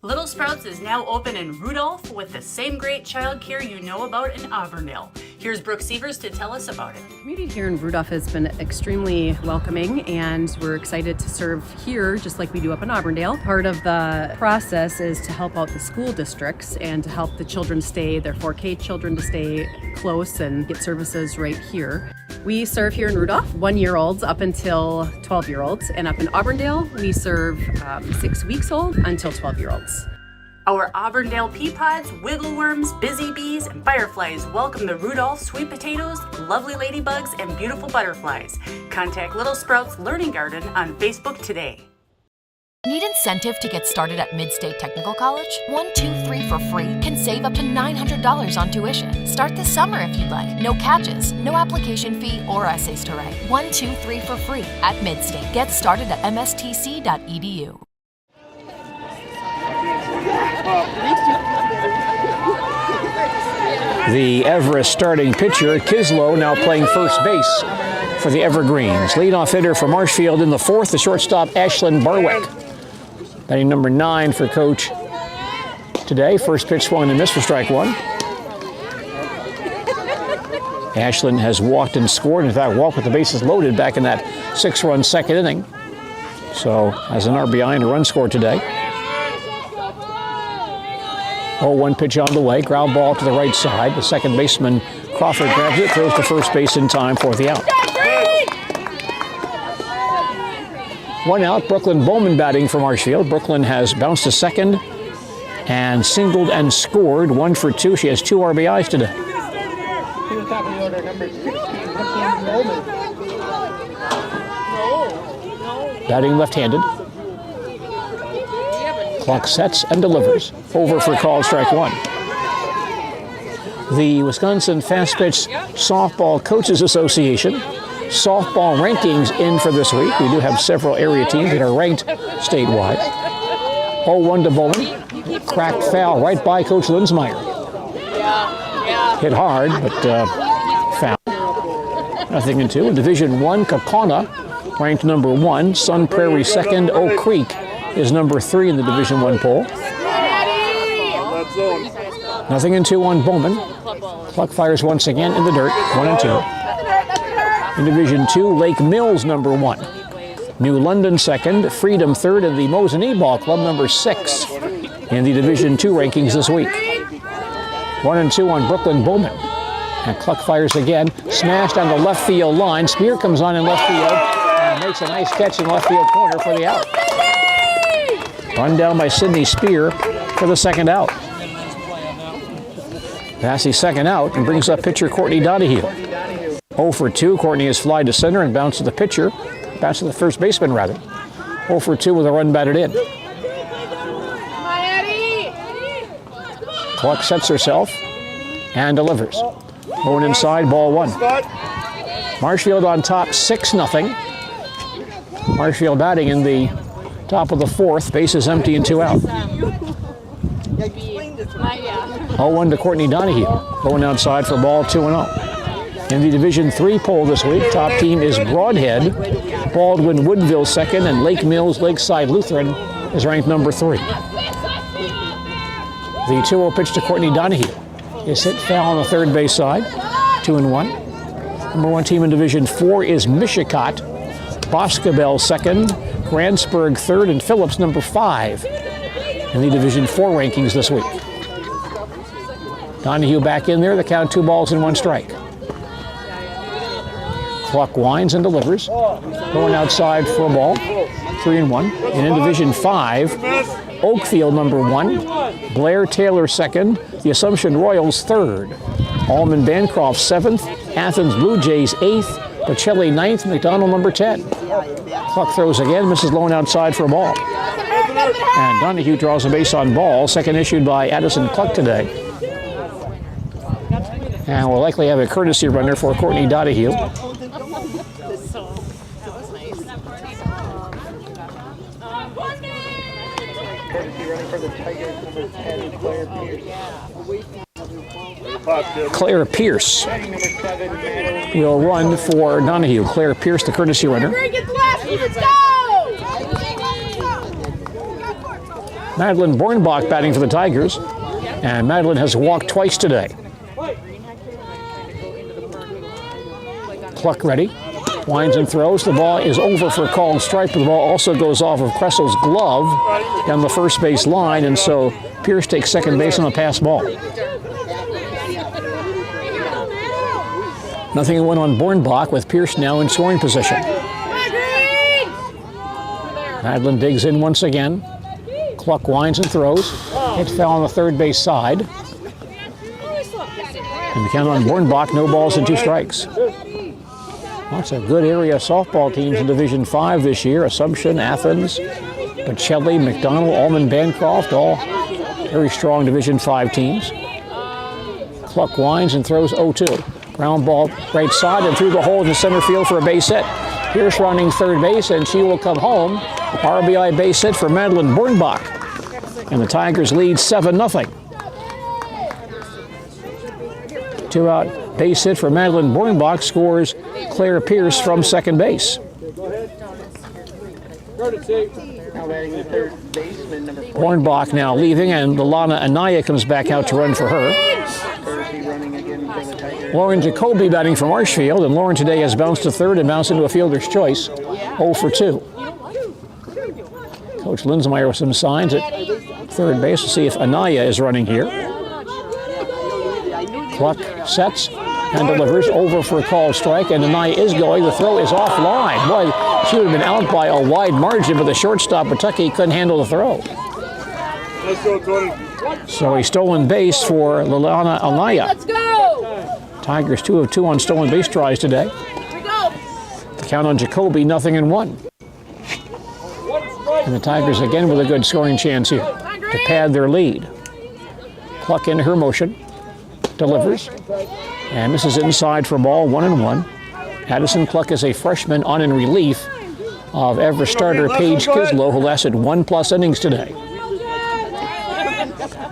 Little Sprouts is now open in Rudolph with the same great childcare you know about in Auburndale. Here's Brooke Sievers to tell us about it. The community here in Rudolph has been extremely welcoming, and we're excited to serve here just like we do up in Auburndale. Part of the process is to help out the school districts and to help the children stay, their 4K children to stay close and get services right here. We serve here in Rudolph 1-year-olds up until 12-year-olds, and up in Auburndale we serve 6 weeks old until 12-year-olds. Our Auburndale pea pods, wiggle worms, busy bees, and fireflies welcome the Rudolph sweet potatoes, lovely ladybugs, and beautiful butterflies. Contact Little Sprouts Learning Garden on Facebook today. Need incentive to get started at Mid-State Technical College? 1, 2, 3 for free can save up to $900 on tuition. Start this summer if you'd like. No catches, no application fee or essays to write. 1, 2, 3 for free at Mid-State. Get started at mstc.edu. The Everest starting pitcher, Kislow, now playing first base for the Evergreens. Leadoff hitter for Marshfield in the fourth, the shortstop, Ashlyn Barwick. Batting number 9 for Coach today. First pitch swung and missed for strike one. Ashlyn has walked and scored. In fact, walked with the bases loaded back in that 6-run second inning. So has an RBI and a run scored today. 0-1 pitch on the way. Ground ball to the right side. The second baseman, Crawford, grabs it, throws to first base in time for the out. 1 out. Brooklyn Bowman batting for Marshfield. Brooklyn has bounced to second and singled and scored. 1 for 2. She has 2 RBIs today. To the top of the order, number 16, Brooklyn Bowman. Batting left-handed. Clock sets and delivers. Over for call, strike one. The Wisconsin Fast Pitch Softball Coaches Association softball rankings in for this week. We do have several area teams that are ranked statewide. 0-1 to Bowman. Cracked foul right by Coach Linsmeyer. Hit hard, but foul. 0-2. In Division I, Kaukauna ranked number 1. Sun Prairie second. Oak Creek is number 3 in the Division I poll. 0-2 on Bowman. Cluck fires once again in the dirt. 1-2. In Division II, Lake Mills number 1. New London second. Freedom third, and the Mosinee Ball Club number 6 in the Division II rankings this week. 1-2 on Brooklyn Bowman. And Cluck fires again. Smashed on the left field line. Spear comes on in left field and makes a nice catch in left field corner for the out. Run down by Sidney Spear for the second out. Passy second out and brings up pitcher Courtney Donahue. 0 for 2. Courtney has flied to center and bounced to the pitcher. Bounced to the first baseman, rather. 0 for 2 with a run batted in. Cluck sets herself and delivers. Going inside, ball 1. Marshfield on top, 6-0. Marshfield batting in the top of the fourth. Bases empty and 2 out. 0-1 to Courtney Donahue. Going outside for ball 2-0. In the Division III poll this week, top team is Broadhead. Baldwin Woodville second, and Lake Mills Lakeside Lutheran is ranked number 3. The 2-0 pitch to Courtney Donahue is hit foul on the third base side. 2-1. Number 1 team in Division IV is Mishicot. Boscobel second, Grandsburg third, and Phillips number 5 in the Division IV rankings this week. Donahue back in there. The count 2 balls and 1 strike. Cluck winds and delivers. Going outside for a ball. 3-1. And in Division 5, Oakfield number 1, Blair Taylor second, the Assumption Royals third, Allman Bancroft 7th, Athens Blue Jays 8th, Pacelli 9th, McDonald number 10. Cluck throws again, misses low and outside for a ball. And Donahue draws a base on ball, second issued by Addison Cluck today. And we'll likely have a courtesy runner for Courtney Donahue. Claire Pierce will run for Donahue. Claire Pierce, the courtesy runner. Madeline Bornbach batting for the Tigers. And Madeline has walked twice today. Cluck ready. Winds and throws. The ball is over for a called strike, but the ball also goes off of Cressel's glove down the first base line, and so Pierce takes second base on a pass ball. 0-1 on Bornbach, with Pierce now in scoring position. Madlin digs in once again. Cluck winds and throws. Hit foul on the third base side. And the count on Bornbach, no balls and 2 strikes. Lots of good area softball teams in Division 5 this year. Assumption, Athens, Pacelli, McDonald, Allman, Bancroft, all very strong Division 5 teams. Cluck winds and throws 0-2. Ground ball right side and through the hole in the center field for a base hit. Pierce running third base, and she will come home. RBI base hit for Madeline Bornbach. And the Tigers lead 7-0. 2-out base hit for Madeline Bornbach scores Claire Pierce from second base. Bornbach now leaving, and Lalana Anaya comes back out to run for her. Lauren Jacoby batting for Marshfield, and Lauren today has bounced to third and bounced into a fielder's choice, 0 for 2. Coach Linsmeyer with some signs at third base to see if Anaya is running here. Cluck sets and delivers, over for a called strike, and Anaya is going. The throw is offline. Boy, she would have been out by a wide margin, but the shortstop, Pawtucket, couldn't handle the throw. So a stolen base for Lalana Anaya. Let's go! Tigers 2 of 2 on stolen base tries today. The count on Jacoby, 0-1. And the Tigers again with a good scoring chance here to pad their lead. Cluck in her motion, delivers, and this is inside for ball, 1-1. Addison Cluck is a freshman on in relief of Everest starter Paige Kislow, who lasted 1+ innings today.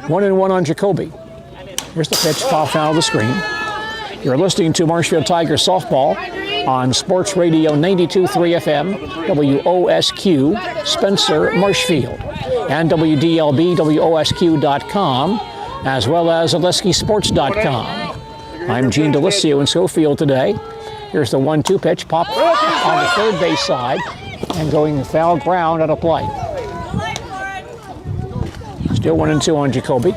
1-1 on Jacoby. Here's the pitch, foul out of the screen. You're listening to Marshfield Tigers softball on Sports Radio 92.3 FM, WOSQ, Spencer, Marshfield, and WDLB, WOSQ.com, as well as AleskiSports.com. I'm Gene Delisio in Schofield today. Here's the 1-2 pitch, popped on the third base side, and going foul ground out of play. Still 1-2 on Jacoby.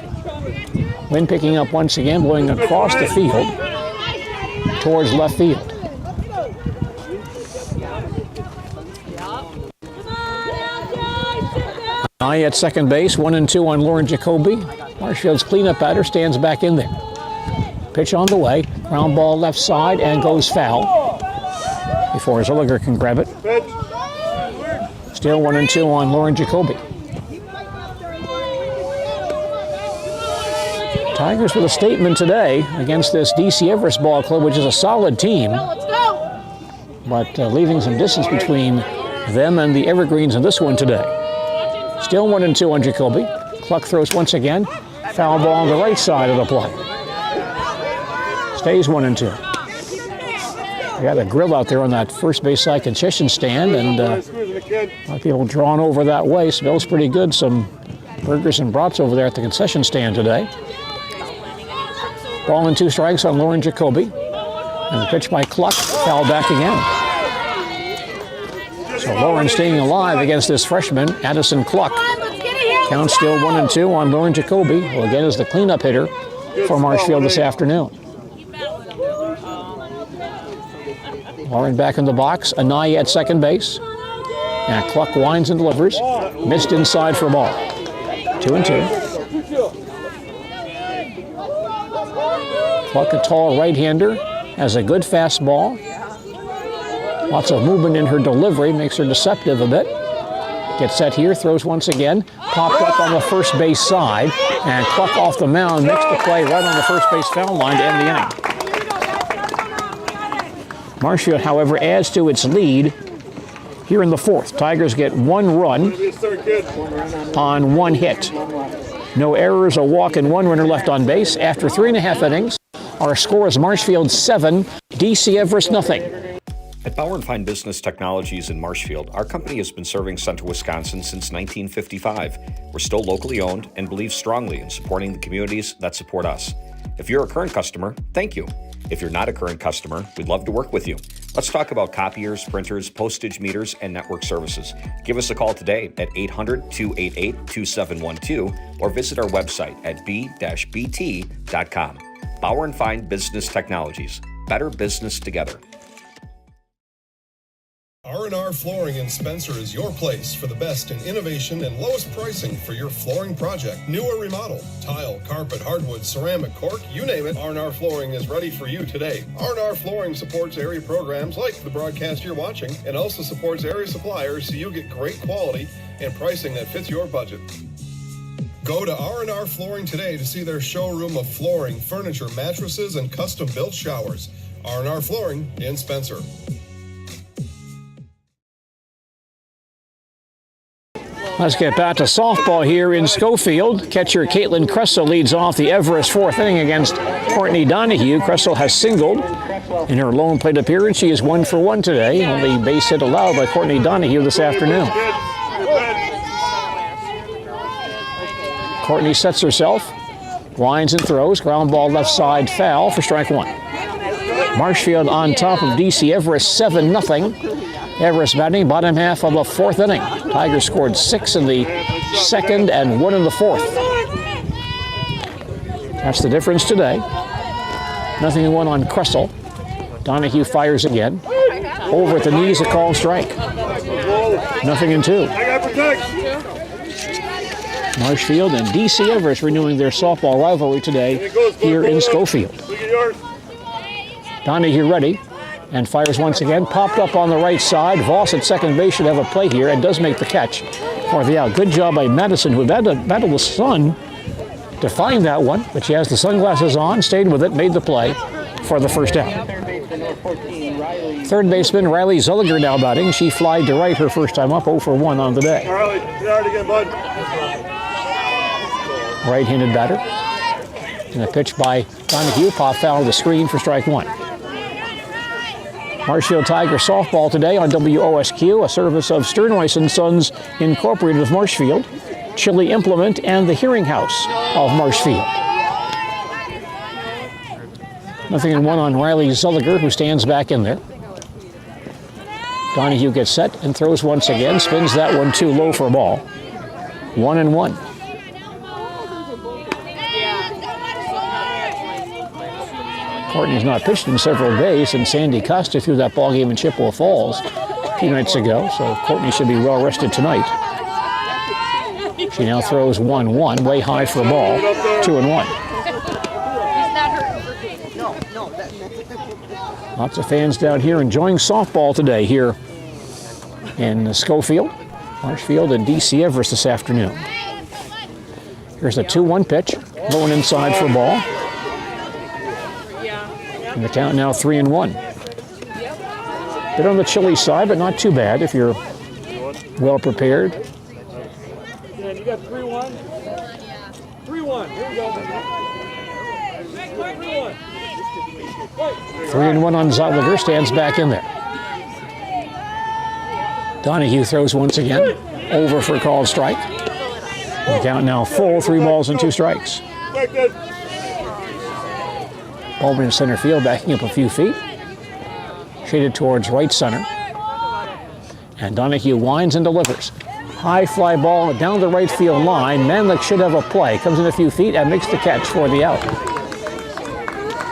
Wind picking up once again, blowing across the field towards left field. Anaya at second base, 1-2 on Lauren Jacoby. Marshfield's cleanup batter stands back in there. Pitch on the way, ground ball left side and goes foul before Zilliger can grab it. Still 1-2 on Lauren Jacoby. Tigers with a statement today against this DC Everest ball club, which is a solid team, but leaving some distance between them and the Evergreens in this one today. Still 1-2 on Jacoby. Cluck throws once again. Foul ball on the right side of the play. Stays 1-2. We got a grill out there on that first base side concession stand, and a lot of people drawn over that way. Smells pretty good. Some burgers and brats over there at the concession stand today. Ball and 2 strikes on Lauren Jacoby. And the pitch by Cluck, foul back again. So Lauren staying alive against this freshman, Addison Cluck. Count still 1-2 on Lauren Jacoby, who again is the cleanup hitter for Marshfield this afternoon. Lauren back in the box, Anaya at second base. And Cluck winds and delivers. Missed inside for a ball. 2-2. Cluck, a tall right-hander, has a good fastball. Lots of movement in her delivery, makes her deceptive a bit. Gets set here, throws once again, popped up on the first base side, and Cluck off the mound makes the play right on the first base foul line to end the inning. Marshfield, however, adds to its lead here in the fourth. Tigers get 1 run on 1 hit. No errors, a walk, and 1 runner left on base. After 3.5 innings, our score is Marshfield 7, DC Everest 0. At Bauer & Fine Business Technologies in Marshfield, our company has been serving Central Wisconsin since 1955. We're still locally owned and believe strongly in supporting the communities that support us. If you're a current customer, thank you. If you're not a current customer, we'd love to work with you. Let's talk about copiers, printers, postage meters, and network services. Give us a call today at 800-288-2712 or visit our website at b-bt.com. Bauer & Fine Business Technologies. Better business together. R&R Flooring in Spencer is your place for the best in innovation and lowest pricing for your flooring project. New or remodel, tile, carpet, hardwood, ceramic, cork, you name it, R&R Flooring is ready for you today. R&R Flooring supports area programs like the broadcast you're watching and also supports area suppliers so you get great quality and pricing that fits your budget. Go to R&R Flooring today to see their showroom of flooring, furniture, mattresses, and custom-built showers. R&R Flooring in Spencer. Let's get back to softball here in Schofield. Catcher Caitlin Kressel leads off the Everest fourth inning against Courtney Donahue. Kressel has singled in her lone plate appearance. She is 1 for 1 today. Only base hit allowed by Courtney Donahue this afternoon. Courtney sets herself, winds and throws. Ground ball left side, foul for strike one. Marshfield on top of DC Everest 7-0. Everest batting bottom half of the fourth inning. Tigers scored 6 in the second and 1 in the fourth. That's the difference today. 0-1 on Kressel. Donahue fires again. Over at the knees, a called strike. 0-2. Marshfield and DC Everest renewing their softball rivalry today here in Schofield. Donahue ready. And fires once again, popped up on the right side. Voss at second base should have a play here and does make the catch for the out. Good job by Madison, who had to battle the sun to find that one, but she has the sunglasses on, stayed with it, made the play for the first out. Third baseman Riley Zulliger now batting. She flied to right her first time up, 0 for 1 on the day. Right-handed batter. And a pitch by Donahue, pop foul to screen for strike one. Marshfield Tiger softball today on WOSQ, a service of Sternweiss & Sons Incorporated of Marshfield, Chili Implement, and the Hearing House of Marshfield. 0-1 on Riley Zulliger, who stands back in there. Donahue gets set and throws once again, spins that one too low for a ball. 1-1. Courtney's not pitched in several days, and Sandy Costa threw that ball game in Chippewa Falls a few nights ago, so Courtney should be well rested tonight. She now throws 1-1, way high for a ball, 2-1. Lots of fans down here enjoying softball today here in Schofield, Marshfield, and DC Everest this afternoon. Here's a 2-1 pitch, going inside for a ball. And the count now 3-1. Bit on the chilly side, but not too bad if you're well prepared. Yeah, you got 3-1. 3-1. Here we go. 3-1 on Zulliger, stands back in there. Donahue throws once again, over for a called strike. The count now full, 3 balls and 2 strikes. Baldwin in center field, backing up a few feet. Shaded towards right center. And Donahue winds and delivers. High fly ball down the right field line. Manlick should have a play. Comes in a few feet and makes the catch for the out.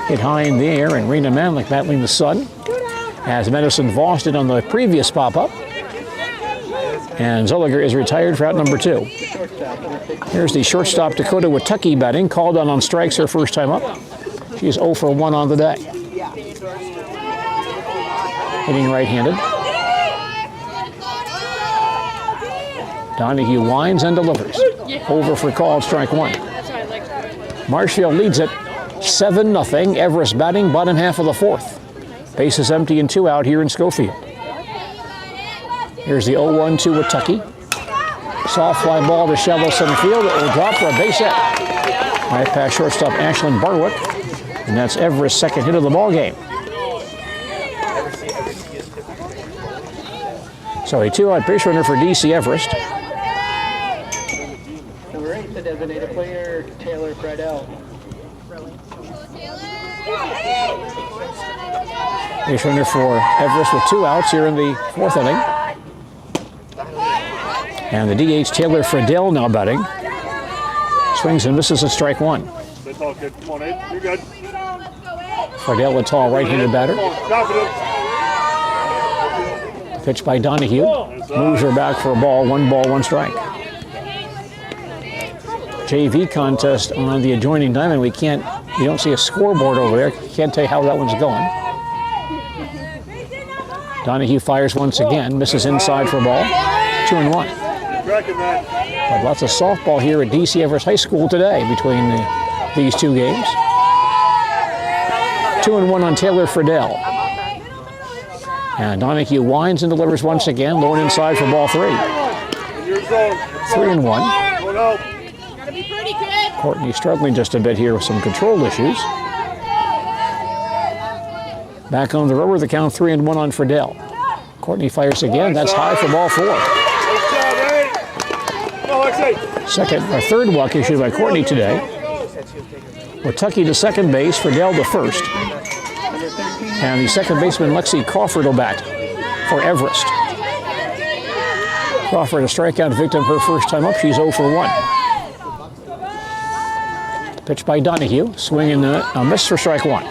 Hit high in the air, and Rena Manlick battling the sun, as Madison Voss did on the previous pop-up. And Zulliger is retired for out number 2. Here's the shortstop Dakota Watucky batting, called on strikes her first time up. She's 0 for 1 on the day. Hitting right-handed. Donahue winds and delivers. Over for called strike one. Marshfield leads it 7-0. Everest batting bottom half of the fourth. Bases empty and 2 out here in Schofield. Here's the 0-1 to Watucky. Soft fly ball to shallow center field. It will drop for a base hit. Right past shortstop Ashlyn Barwick. And that's Everest's second hit of the ball game. So a 2-out base runner for DC Everest. Number 8, the designated player, Taylor Friedel. Base runner for Everest with 2 outs here in the 4th inning. And the DH Taylor Friedel now batting. Swings and misses at strike 1. That's all good. Come on, Ed. You're good. Friedel, a tall right-handed batter. Pitch by Donahue. Moves her back for a ball. 1 ball, 1 strike. JV contest on the adjoining diamond. We don't see a scoreboard over there. Can't tell you how that one's going. Donahue fires once again. Misses inside for a ball. 2-1. But lots of softball here at DC Everest High School today between these 2 games. 2-1 on Taylor Friedel. And Donahue winds and delivers once again. Low and inside for ball 3. 3-1. Courtney struggling just a bit here with some control issues. Back on the rubber, the count 3-1 on Friedel. Courtney fires again. That's high for ball 4. Third walk issued by Courtney today. Watucky to second base, Friedel to first. And the second baseman Lexi Crawford will bat for Everest. Crawford, a strikeout victim her first time up. She's 0 for 1. Pitch by Donahue. Swing and a miss for strike 1.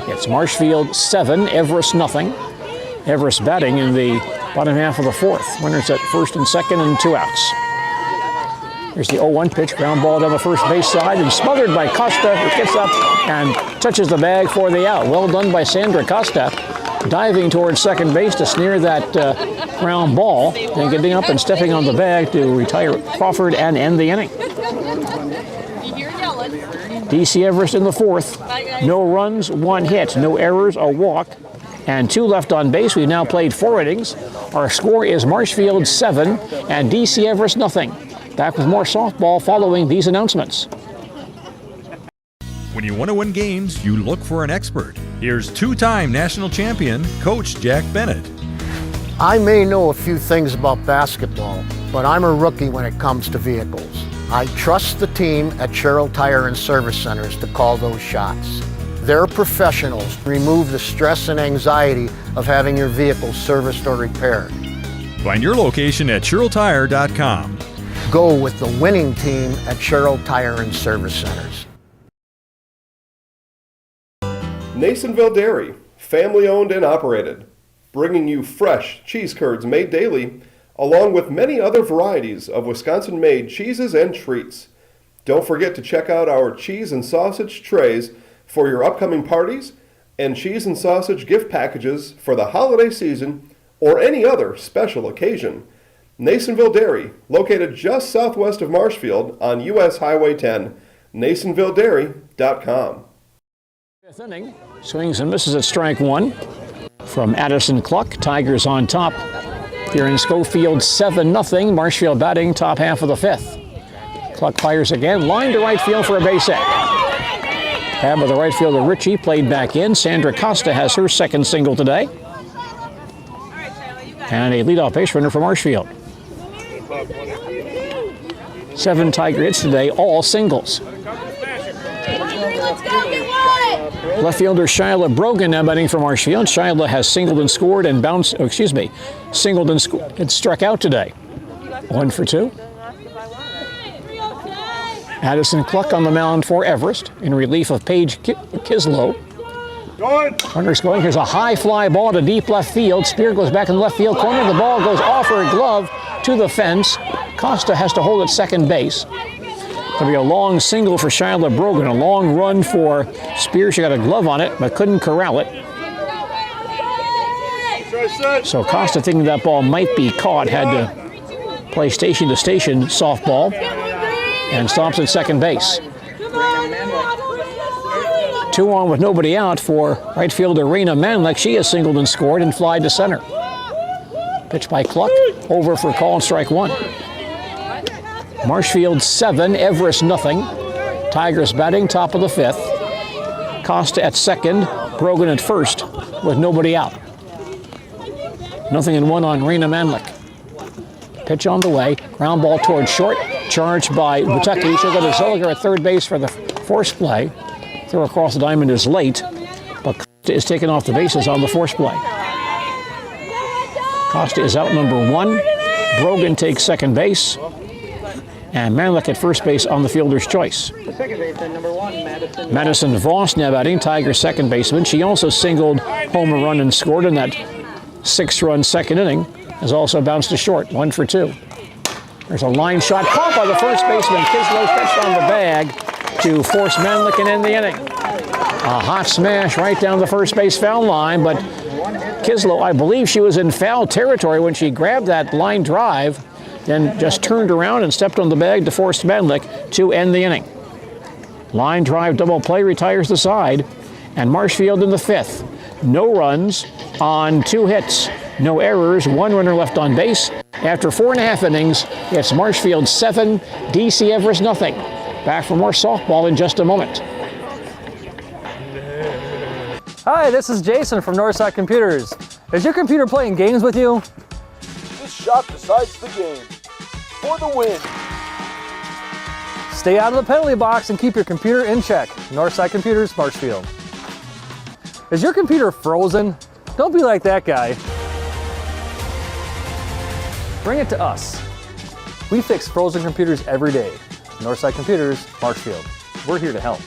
It's Marshfield 7, Everest nothing. Everest batting in the bottom half of the 4th. Runners at first and second and 2 outs. Here's the 0-1 pitch. Ground ball down the first base side and smothered by Costa, who gets up and touches the bag for the out. Well done by Sandra Costa, diving towards second base to snare that ground ball, and getting up and stepping on the bag to retire Crawford and end the inning. DC Everest in the 4th. No runs, 1 hit, no errors, a walk, and 2 left on base. We've now played 4 innings. Our score is Marshfield 7 and DC Everest nothing. Back with more softball following these announcements. When you want to win games, you look for an expert. Here's 2-time national champion, Coach Jack Bennett. I may know a few things about basketball, but I'm a rookie when it comes to vehicles. I trust the team at Sherrill Tire and Service Centers to call those shots. They're professionals. Remove the stress and anxiety of having your vehicle serviced or repaired. Find your location at SherrillTire.com. Go with the winning team at Sherrill Tire and Service Centers. Nasonville Dairy, family owned and operated, bringing you fresh cheese curds made daily, along with many other varieties of Wisconsin-made cheeses and treats. Don't forget to check out our cheese and sausage trays for your upcoming parties and cheese and sausage gift packages for the holiday season or any other special occasion. Nasonville Dairy, located just southwest of Marshfield on U.S. Highway 10, NasonvilleDairy.com. 5th inning, swings and misses at strike 1 from Addison Cluck. Tigers on top here in Schofield 7-0. Marshfield batting top half of the 5th. Cluck fires again, line to right field for a base hit. Had by the right fielder Ritchie, played back in. Sandra Costa has her second single today. And a leadoff base runner for Marshfield. 7 Tiger hits today, all singles. Left fielder Shyla Brogan now batting for Marshfield. Shyla has singled and scored and singled and struck out today. 1 for 2. Addison Cluck on the mound for Everest in relief of Paige Kislow. Runners going. Here's a high fly ball to deep left field. Spear goes back in the left field corner. The ball goes off her glove to the fence. Costa has to hold at second base. There'll be a long single for Shyla Brogan. A long run for Spear. She got a glove on it, but couldn't corral it. So Costa, thinking that ball might be caught, had to play station to station softball and stops at second base. 2 on with nobody out for right fielder Raina Manlick. She has singled and scored and fly to center. Pitch by Cluck, over for call and strike 1. Marshfield 7, Everest nothing. Tigers batting top of the 5th. Costa at second, Brogan at first with nobody out. 0-1 on Raina Manlick. Pitch on the way, ground ball towards short, charged by Watucky. She'll go to Zolliger at third base for the force play. Throw across the diamond is late, but Costa is taken off the bases on the force play. Costa is out number 1. Brogan takes second base. And Manlick at first base on the fielder's choice. Second baseman, number 1, Madison. Madison Voss now batting, Tigers' second baseman. She also singled home a run and scored in that 6-run second inning. Has also bounced to short, 1 for 2. There's a line shot caught by the first baseman. Kislow fetched on the bag to force Manlick and end the inning. A hot smash right down the first base foul line, but Kislow, I believe she was in foul territory when she grabbed that line drive, then just turned around and stepped on the bag to force Manlick to end the inning. Line drive double play retires the side, and Marshfield in the 5th. No runs on 2 hits, no errors, 1 runner left on base. After 4.5 innings, it's Marshfield 7, DC Everest nothing. Back for more softball in just a moment. Hi, this is Jason from Northside Computers. Is your computer playing games with you? This shot decides the game. For the win. Stay out of the penalty box and keep your computer in check. Northside Computers, Marshfield. Is your computer frozen? Don't be like that guy. Bring it to us. We fix frozen computers every day. Northside Computers, Marshfield. We're here to help.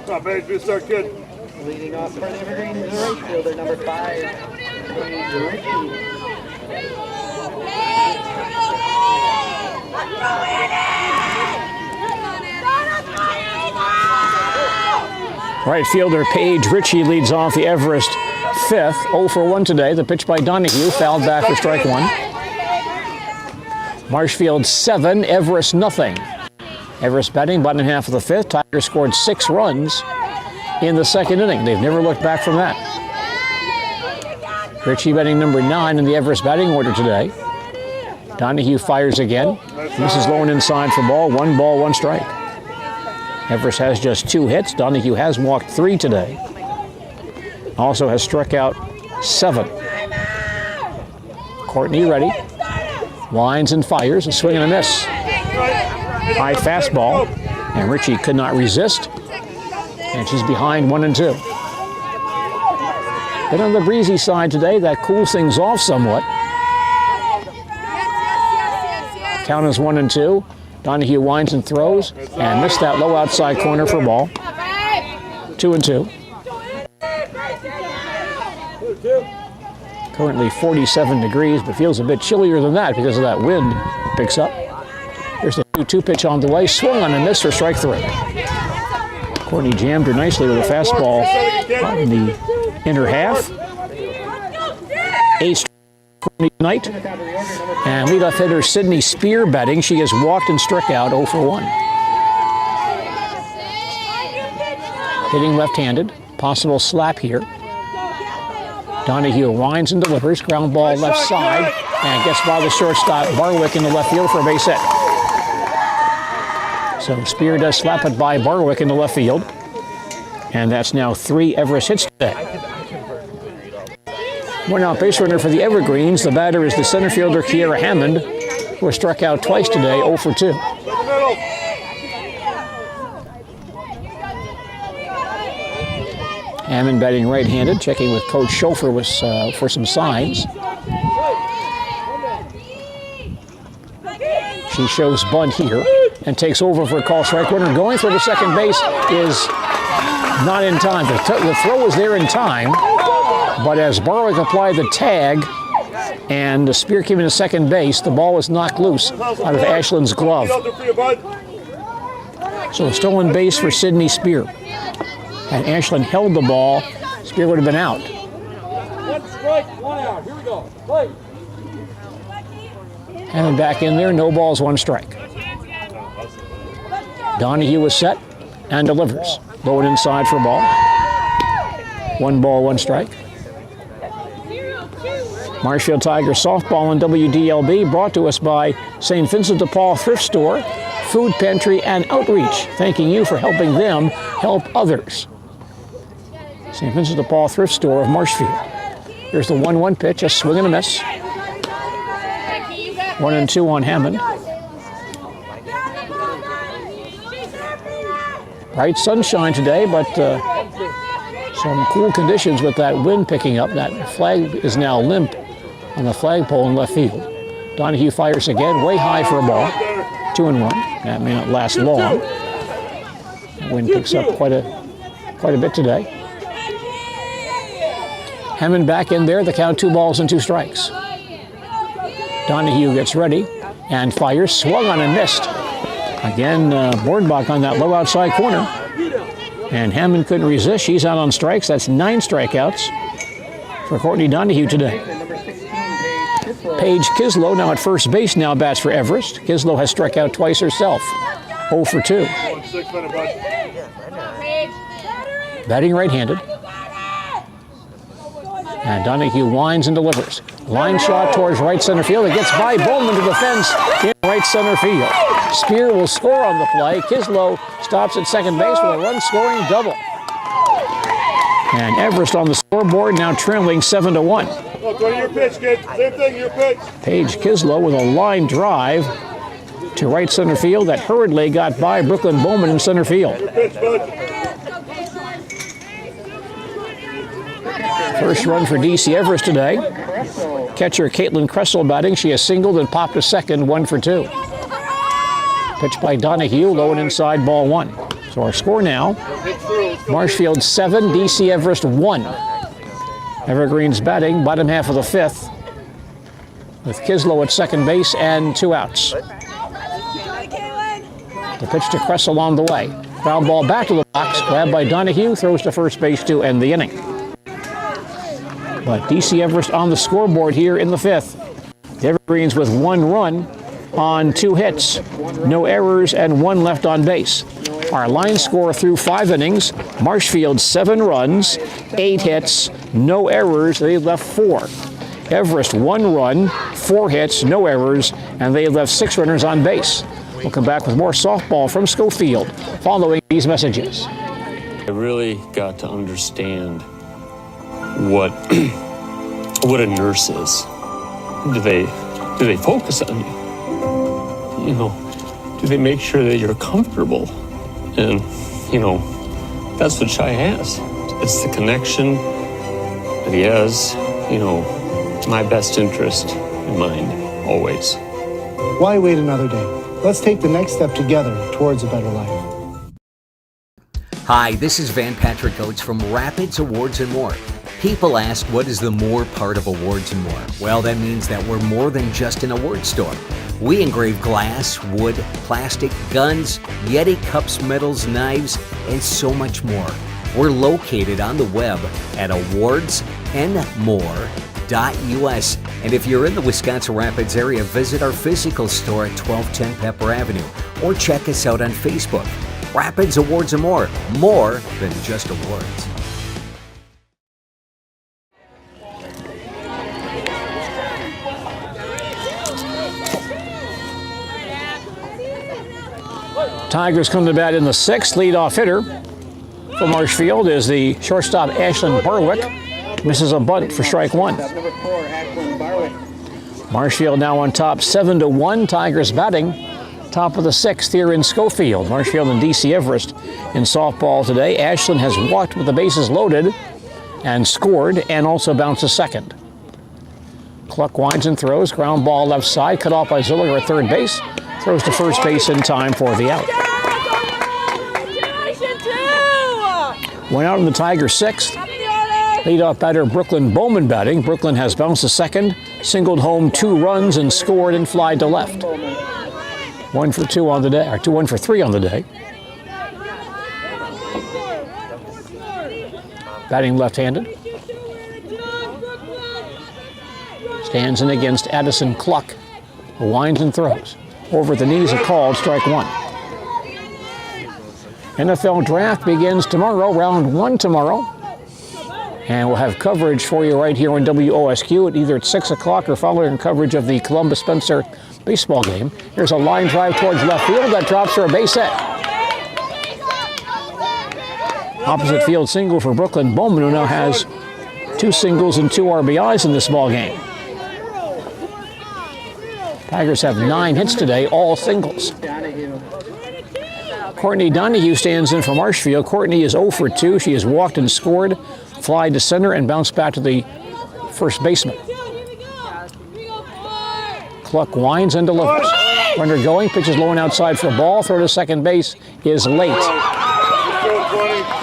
Not bad, good start, kid. Leading off for the Evergreen is the right fielder, number 5, Right fielder Paige Ritchie leads off the Everest 5th. 0 for 1 today. The pitch by Donahue, fouled back for strike 1. Marshfield 7, Everest nothing. Everest batting, bottom half of the 5th. Tigers scored 6 runs in the second inning. They've never looked back from that. Ritchie batting number 9 in the Everest batting order today. Donahue fires again. This is low and inside for ball. 1 ball, 1 strike. Everest has just 2 hits. Donahue has walked 3 today. Also has struck out 7. Courtney ready. Winds and fires. A swing and a miss. High fastball. And Ritchie could not resist. And she's behind 1-2. But on the breezy side today, that cools things off somewhat. Count is 1-2. Donahue winds and throws and missed that low outside corner for ball. 2-2. Currently 47 degrees, but feels a bit chillier than that because of that wind picks up. Here's the 2-2 pitch on the way. Swung on and missed for strike 3. Courtney jammed her nicely with a fastball in the inner half. Ace Courtney tonight. And leadoff hitter Sydney Spear batting. She has walked and struck out 0 for 1. Hitting left-handed. Possible slap here. Donahue winds and delivers. Ground ball left side. And gets by the shortstop Barwick in the left field for a base hit. So Spear does slap it by Barwick in the left field. And that's now 3 Everest hits today. One out base runner for the Evergreens. The batter is the center fielder Kiera Hammond, who was struck out twice today, 0 for 2. Hammond batting right-handed, checking with Coach Schofer for some signs. She shows bunt here and takes over for a call strike. Runner going for the second base is not in time. The throw was there in time, but as Barwick applied the tag and the Spear came into second base, the ball was knocked loose out of Ashland's glove. So a stolen base for Sydney Spear. And Ashland held the ball, Spear would have been out. 1 strike, 1 out. Here we go. Play. And back in there, no balls, 1 strike. Donahue was set and delivers. Low and inside for ball. 1 ball, 1 strike. Marshfield Tigers softball on WDLB brought to us by St. Vincent de Paul Thrift Store, Food Pantry, and Outreach. Thanking you for helping them help others. St. Vincent de Paul Thrift Store of Marshfield. Here's the 1-1 pitch, a swing and a miss. 1-2 on Hammond. Bright sunshine today, but some cool conditions with that wind picking up. That flag is now limp on the flagpole in left field. Donahue fires again, way high for a ball. 2-1. That may not last long. The wind picks up quite a bit today. Hammond back in there. The count 2 balls and 2 strikes. Donahue gets ready and fires. Swung on and missed. Again, Boardbach on that low outside corner. And Hammond couldn't resist. She's out on strikes. That's 9 strikeouts for Courtney Donahue today. Paige Kislow, now at first base, now bats for Everest. Kislow has struck out twice herself. 0 for 2. Batting right-handed. And Donahue winds and delivers. Line shot towards right center field. It gets by Bowman to the fence in right center field. Spear will score on the play. Kislow stops at second base with a run-scoring double. And Everest on the scoreboard, now trailing 7-1. Go to your pitch, kid. Same thing, your pitch. Paige Kislow with a line drive to right center field that hurriedly got by Brooklyn Bowman in center field. Your pitch, bud. First run for DC Everest today. Catcher Caitlin Kressel batting. She has singled and popped a second, 1 for 2. Pitch by Donahue, low and inside, ball 1. So our score now, Marshfield 7, DC Everest 1. Evergreen's batting, bottom half of the 5th, with Kislow at second base and 2 outs. The pitch to Kressel on the way. Ground ball back to the box, grabbed by Donahue, throws to first base to end the inning. But DC Everest on the scoreboard here in the 5th. The Evergreens with 1 run on 2 hits, no errors, and 1 left on base. Our line score through 5 innings, Marshfield 7 runs, 8 hits, no errors, they left 4. Everest 1 run, 4 hits, no errors, and they left 6 runners on base. We'll come back with more softball from Schofield following these messages. I really got to understand what a nurse is. Do they focus on you? You know, do they make sure that you're comfortable? And, you know, that's what Shai has. It's the connection that he has, you know, my best interest in mind, always. Why wait another day? Let's take the next step together towards a better life. Hi, this is Van Patrick Oates from Rapids Awards and More. People ask, what is the more part of Awards and More? Well, that means that we're more than just an award store. We engrave glass, wood, plastic, guns, Yeti cups, medals, knives, and so much more. We're located on the web at awardsandmore.us. And if you're in the Wisconsin Rapids area, visit our physical store at 1210 Pepper Avenue or check us out on Facebook. Rapids Awards and More than just awards. Tigers come to bat in the 6th. Leadoff hitter for Marshfield is the shortstop Ashlyn Barwick. Misses a bunt for strike 1. Marshfield now on top 7-1. Tigers batting top of the 6th here in Schofield. Marshfield and DC Everest in softball today. Ashlyn has walked with the bases loaded and scored and also bounced a second. Cluck winds and throws. Ground ball left side. Cut off by Zilliger at third base. Throws to first base in time for the out. One out in the Tigers' 6th. Leadoff batter Brooklyn Bowman batting. Brooklyn has bounced a second, singled home 2 runs, and scored and flied to left. 1 for 2 on the day, or 1 for 3 on the day. Batting left-handed. Stands in against Addison Cluck, who winds and throws. Over the knees, a called strike 1. NFL draft begins tomorrow, round 1 tomorrow. And we'll have coverage for you right here on WOSQ either at 6 o'clock or following coverage of the Columbus-Spencer baseball game. Here's a line drive towards left field that drops for a base hit. Opposite field single for Brooklyn Bowman, who now has 2 singles and 2 RBIs in this ball game. Tigers have 9 hits today, all singles. Courtney Donahue stands in for Marshfield. Courtney is 0 for 2. She has walked and scored, fly to center, and bounced back to the first baseman. Cluck winds and delivers. Runner going, pitches low and outside for a ball. Throw to second base is late.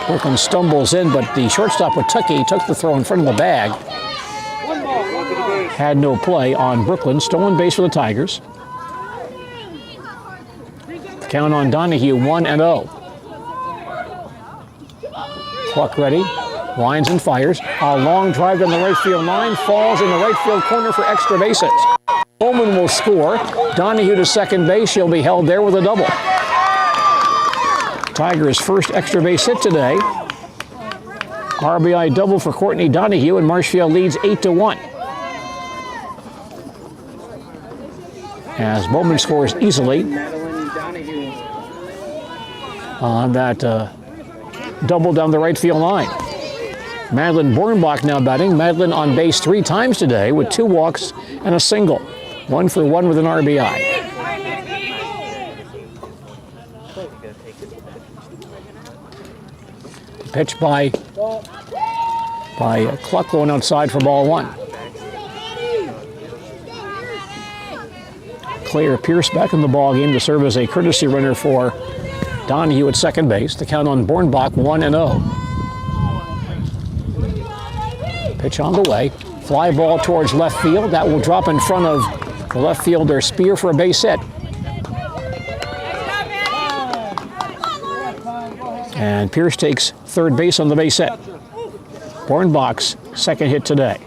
Brooklyn stumbles in, but the shortstop Watucky took the throw in front of the bag. Had no play on Brooklyn. Stolen base for the Tigers. Count on Donahue, 1-0. Cluck ready. Winds and fires. A long drive down the right field line. Falls in the right field corner for extra bases. Bowman will score. Donahue to second base. She'll be held there with a double. Tigers' first extra base hit today. RBI double for Courtney Donahue, and Marshfield leads 8-1. As Bowman scores easily on that double down the right field line. Madeline Bornbach now batting. Madeline on base 3 times today with 2 walks and a single. 1 for 1 with an RBI. Pitch by Cluck going outside for ball 1. Claire Pierce back in the ball game to serve as a courtesy runner for Donahue at second base. The count on Bornbach, 1-0. Pitch on the way. Fly ball towards left field. That will drop in front of the left fielder Spear for a base hit. And Pierce takes third base on the base hit. Bornbach's second hit today.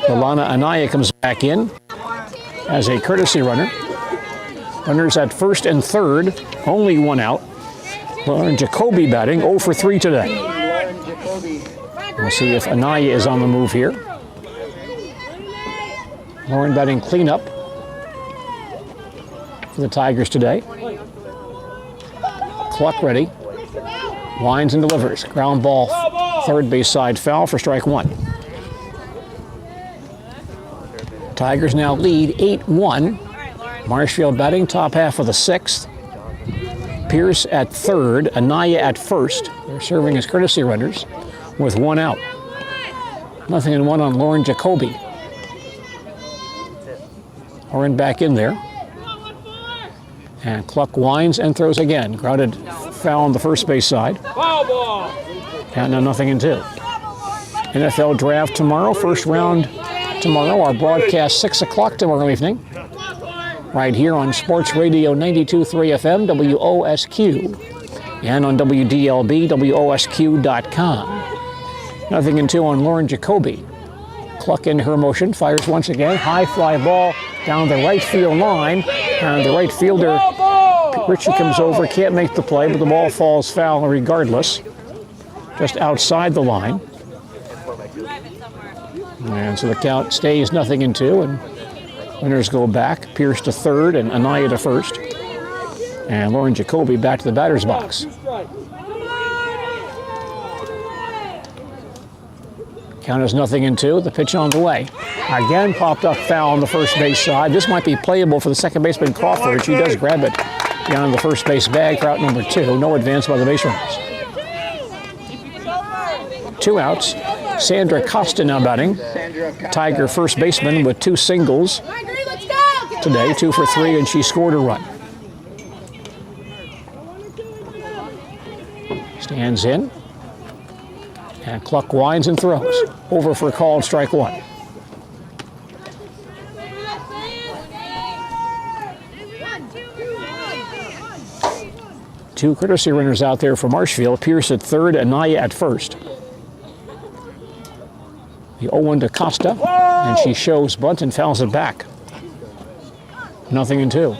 Ilana Anaya comes back in as a courtesy runner. Runners at first and third, only 1 out. Lauren Jacoby batting, 0 for 3 today. We'll see if Anaya is on the move here. Lauren batting cleanup for the Tigers today. Cluck ready. Winds and delivers. Ground ball, third base side foul for strike 1. Tigers now lead 8-1. Marshfield batting top half of the 6th. Pierce at third, Anaya at first. They're serving as courtesy runners with 1 out. 0-1 on Lauren Jacoby. Lauren back in there. And Cluck winds and throws again. Grounded foul on the first base side. And now 0-2. NFL draft tomorrow. First round tomorrow. Our broadcast 6 o'clock tomorrow evening. Right here on Sports Radio 92.3 FM, WOSQ. And on WDLB, WOSQ.com. 0-2 on Lauren Jacoby. Cluck in her motion. Fires once again. High fly ball down the right field line. And the right fielder, Richie, comes over. Can't make the play, but the ball falls foul regardless. Just outside the line. And so the count stays 0-2, and winners go back. Pierce to third and Anaya to first. And Lauren Jacoby back to the batter's box. Count is 0-2. The pitch on the way. Again popped up foul on the first base side. This might be playable for the second baseman Crawford. She does grab it beyond the first base bag for out number 2. No advance by the base runners. 2 outs. Sandra Costa now batting. Tiger first baseman with 2 singles today, 2 for 3, and she scored a run. Stands in. And Cluck winds and throws. Over for a called strike 1. Two courtesy runners out there for Marshfield. Pierce at third, Anaya at first. The 0-1 to Costa, and she shows bunt and fouls it back. 0-2.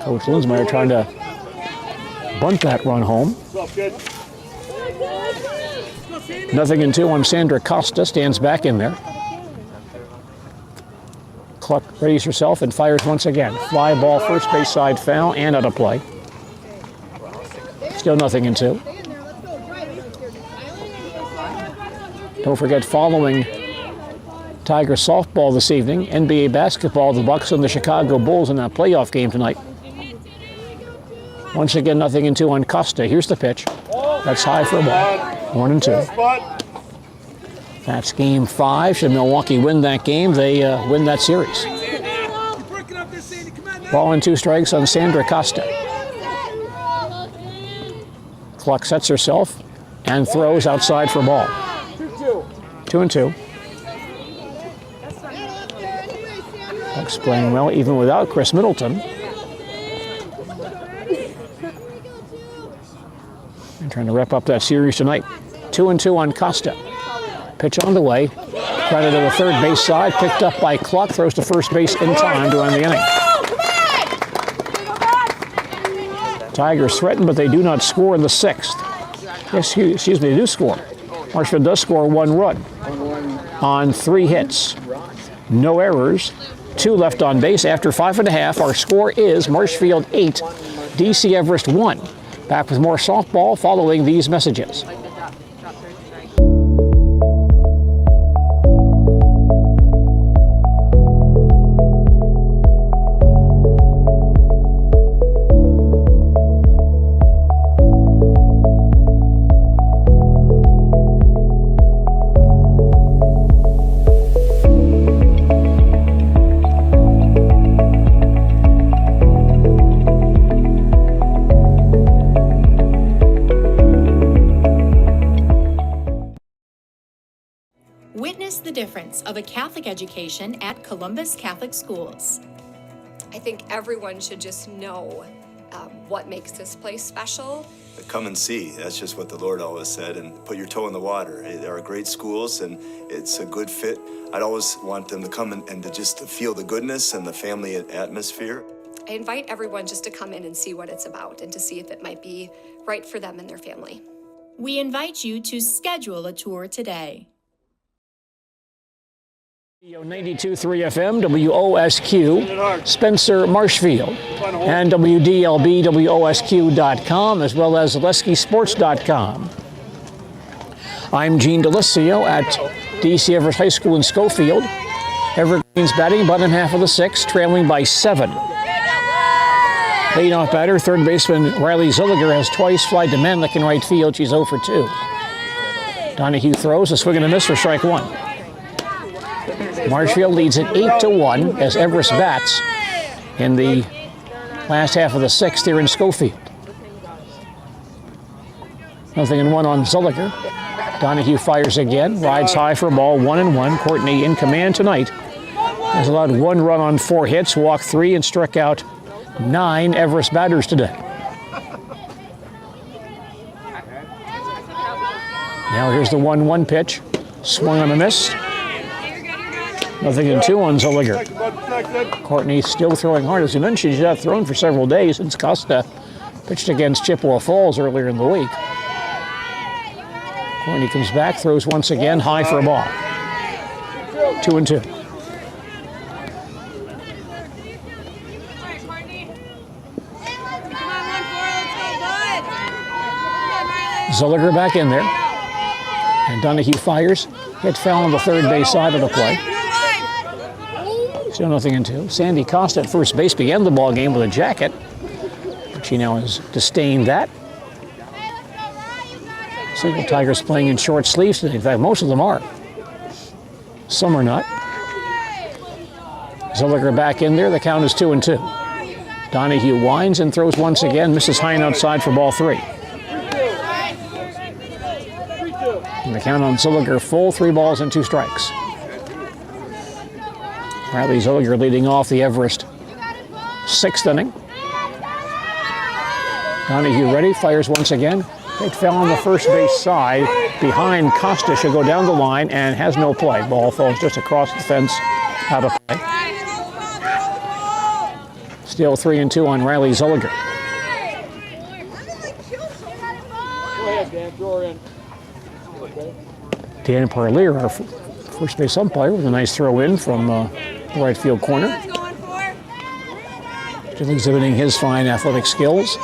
Coach Linsmeyer trying to bunt that run home. 0-2 on Sandra Costa, stands back in there. Cluck readies herself and fires once again. Fly ball, first base side foul and out of play. Still 0-2. Don't forget, following Tiger softball this evening, NBA basketball, the Bucks and the Chicago Bulls in that playoff game tonight. Once again, 0-2 on Costa. Here's the pitch. That's high for a ball. 1-2. That's game 5. Should Milwaukee win that game, they win that series. Ball and 2 strikes on Sandra Costa. Cluck sets herself and throws outside for ball. 2-2. Cluck's playing well even without Chris Middleton. And trying to wrap up that series tonight. 2-2 on Costa. Pitch on the way. Grounded to the third base side. Picked up by Cluck. Throws to first base in time to end the inning. Tigers threaten, but they do not score in the 6th. Yes, excuse me, they do score. Marshfield does score 1 run on 3 hits. No errors. 2 left on base after 5.5. Our score is Marshfield 8, DC Everest 1. Back with more softball following these messages. Witness the difference of a Catholic education at Columbus Catholic Schools. I think everyone should just know what makes this place special. Come and see. That's just what the Lord always said, and put your toe in the water. They are great schools, and it's a good fit. I'd always want them to come and to just to feel the goodness and the family atmosphere. I invite everyone just to come in and see what it's about and to see if it might be right for them and their family. We invite you to schedule a tour today. 92.3 FM, WOSQ, Spencer, Marshfield, and WDLB, WOSQ.com, as well as LeskySports.com. I'm Gene Delisio at DC Everest High School in Schofield. Evergreen's batting, bottom half of the 6th, trailing by 7. Leading off batter, third baseman Riley Zilliger has twice flied to Manlick in right field. She's 0 for 2. Donahue throws, a swing and a miss for strike 1. Marshfield leads it 8-1 as Everest bats in the last half of the 6th here in Schofield. 0-1 on Zilliger. Donahue fires again, rides high for a ball, 1-1. Courtney in command tonight. Has allowed 1 run on 4 hits, walked 3, and struck out 9 Everest batters today. Now here's the 1-1 pitch. Swung on a miss. 0-2 on Zilliger. Courtney still throwing hard. As you mentioned, she's not thrown for several days since Costa pitched against Chippewa Falls earlier in the week. Courtney comes back, throws once again, high for a ball. 2-2. Zilliger back in there. And Donahue fires. Hit fell on the third base side of the play. Still 0-2. Sandy Costa at first base began the ball game with a jacket, but she now has disdained that. Several Tigers playing in short sleeves today. In fact, most of them are. Some are not. Zilliger back in there. The count is 2-2. Donahue winds and throws once again. Misses high and outside for ball 3. And the count on Zilliger full, 3 balls and 2 strikes. Riley Zilliger leading off the Everest 6th inning. Donahue ready, fires once again. It fell on the first base side behind Costa. She'll go down the line and has no play. Ball falls just across the fence, out of play. Still 3-2 on Riley Zilliger. Throw her in. Okay. Dan Parlier, our first base umpire, with a nice throw in from the right field corner. Just exhibiting his fine athletic skills.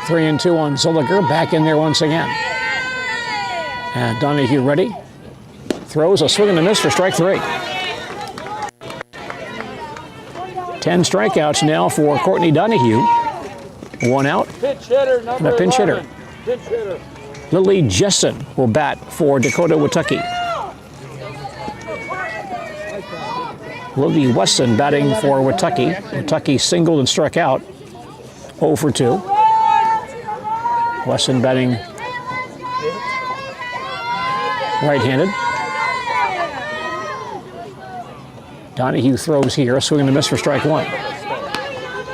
Three and two on Zilliger, back in there once again. And Donahue ready. Throws a swing and a miss for strike three. 10 strikeouts now for Courtney Donahue. One out. Pinch hitter, number And a pinch 11. hitter. Pinch hitter. Lily Jessen will bat for Dakota Watucky. Lily Weston batting for Watucky. Watucky singled and struck out. 0 for 2. Weston batting right-handed. Donahue throws here, swing and a miss for strike one.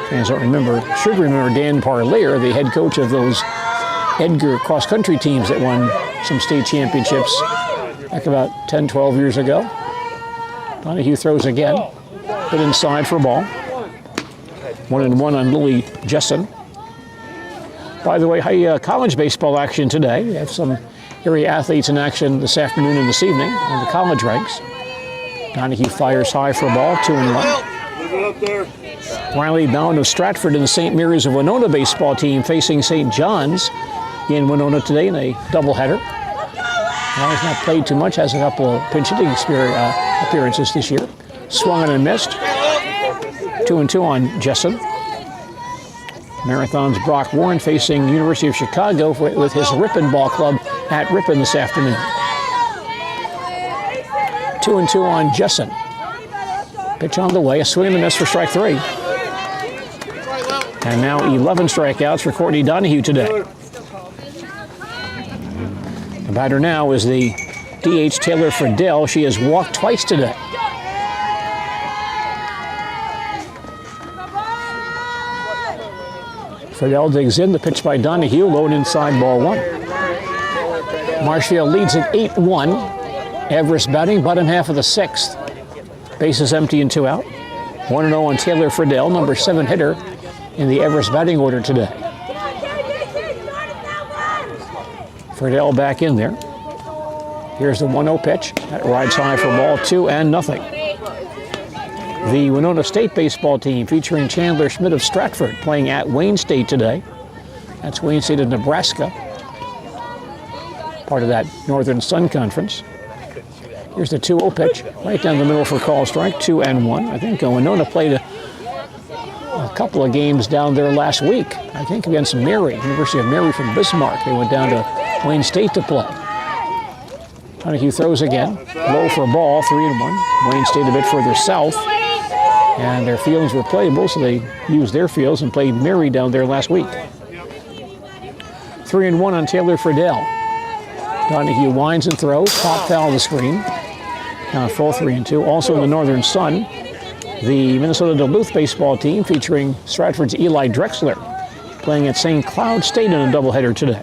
Fans don't remember, should remember Dan Parlier, the head coach of those Edgar cross-country teams that won some state championships back about 10, 12 years ago. Donahue throws again, hit inside for a ball. 1-1 on Lily Jessen. By the way, high college baseball action today. We have some area athletes in action this afternoon and this evening on the college ranks. Donahue fires high for a ball, 2-1. Riley Bound of Stratford and the St. Mary's of Winona baseball team facing St. John's in Winona today in a doubleheader. Riley's not played too much, has a couple of pinch hitting appearances this year. Swung and missed. 2-2 on Jessen. Marathon's Brock Warren facing University of Chicago with his Ripon Ball Club at Ripon this afternoon. 2-2 on Jessen. Pitch on the way, a swing and a miss for strike three. And now 11 strikeouts for Courtney Donahue today. The batter now is the DH Taylor Friedel. She has walked twice today. Friedel digs in, the pitch by Donahue, low and inside, ball one. Marshfield leads at 8-1. Everest batting, bottom half of the sixth. Bases empty and 2 out. 1-0 on Taylor Friedel, number 7 hitter in the Everest batting order today. Friedel back in there. Here's the 1-0 pitch. That rides high for ball 2-0. The Winona State baseball team featuring Chandler Schmidt of Stratford playing at Wayne State today. That's Wayne State of Nebraska, part of that Northern Sun Conference. Here's the 2-0 pitch, right down the middle for call strike, 2-1. I think Winona played a couple of games down there last week. I think against Mary, University of Mary from Bismarck. They went down to Wayne State to play. Donahue throws again, low for a ball, 3-1. Wayne State a bit further south, and their fields were playable, so they used their fields and played Mary down there last week. 3-1 on Taylor Friedel. Donahue winds and throws, pop foul of the screen. Now full 3-2. Also in the Northern Sun, the Minnesota Duluth baseball team featuring Stratford's Eli Drexler playing at St. Cloud State in a doubleheader today.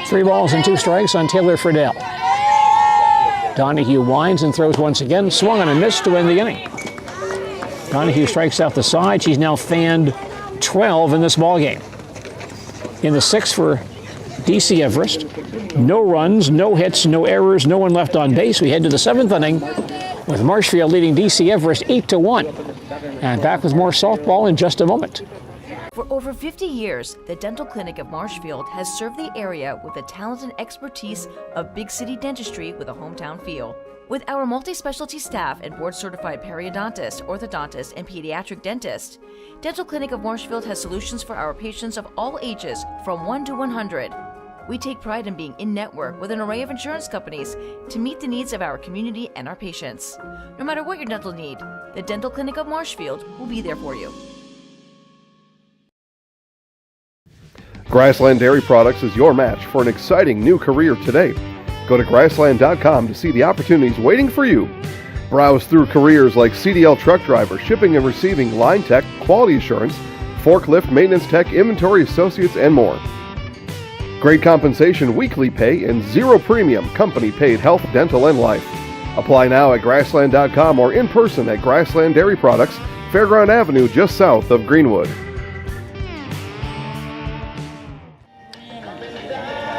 3 balls and 2 strikes on Taylor Friedel. Donahue winds and throws once again, swung on a miss to end the inning. Donahue strikes out the side. She's now fanned 12 in this ballgame. In the 6th for DC Everest. No runs, no hits, no errors, no one left on base. We head to the 7th inning with Marshfield leading DC Everest 8-1. And back with more softball in just a moment. For over 50 years, the Dental Clinic of Marshfield has served the area with the talent and expertise of big city dentistry with a hometown feel. With our multi-specialty staff and board-certified periodontist, orthodontist, and pediatric dentist, Dental Clinic of Marshfield has solutions for our patients of all ages from 1 to 100. We take pride in being in-network with an array of insurance companies to meet the needs of our community and our patients. No matter what your dental need, the Dental Clinic of Marshfield will be there for you. Grassland Dairy Products is your match for an exciting new career today. Go to grassland.com to see the opportunities waiting for you. Browse through careers like CDL truck driver, shipping and receiving, line tech, quality assurance, forklift, maintenance tech, inventory associates, and more. Great compensation, weekly pay, and zero premium company-paid health, dental, and life. Apply now at grassland.com or in person at Grassland Dairy Products, Fairground Avenue just south of Greenwood.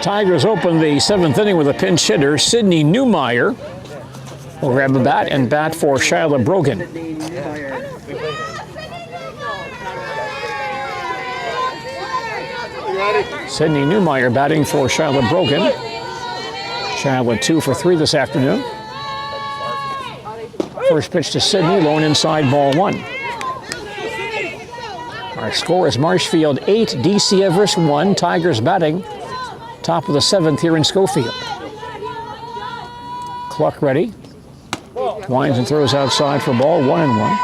Tigers open the 7th inning with a pinch hitter. Sidney Newmeyer will grab a bat and bat for Shiloh Brogan. Sidney Newmeyer batting for Shiloh Brogan. Shiloh 2 for 3 this afternoon. First pitch to Sidney, low and inside, ball 1. Our score is Marshfield 8, DC Everest 1. Tigers batting, top of the 7th here in Schofield. Cluck ready. Winds and throws outside for ball, 1-1.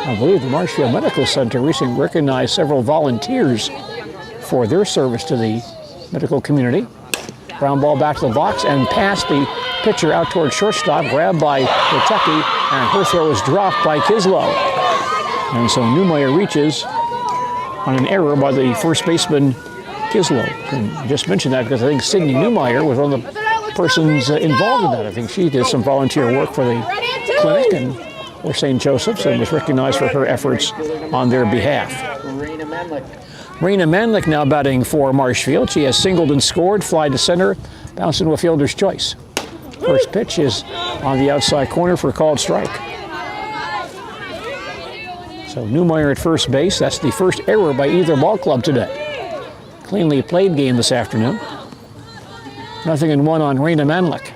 I believe the Marshfield Medical Center recently recognized several volunteers for their service to the medical community. Ground ball back to the box and past the pitcher out towards shortstop, grabbed by Kentucky, and her throw is dropped by Kislow. And so Newmeyer reaches on an error by the first baseman, Kislow. And I just mentioned that because I think Sidney Newmeyer was one of the persons involved in that. I think she did some volunteer work for the clinic and or St. Joseph's and was recognized for her efforts on their behalf. Raina Manlick now batting for Marshfield. She has singled and scored, fly to center, bounced into a fielder's choice. First pitch is on the outside corner for a called strike. So Newmeyer at first base. That's the first error by either ball club today. Cleanly played game this afternoon. 0-1 on Raina Manlick.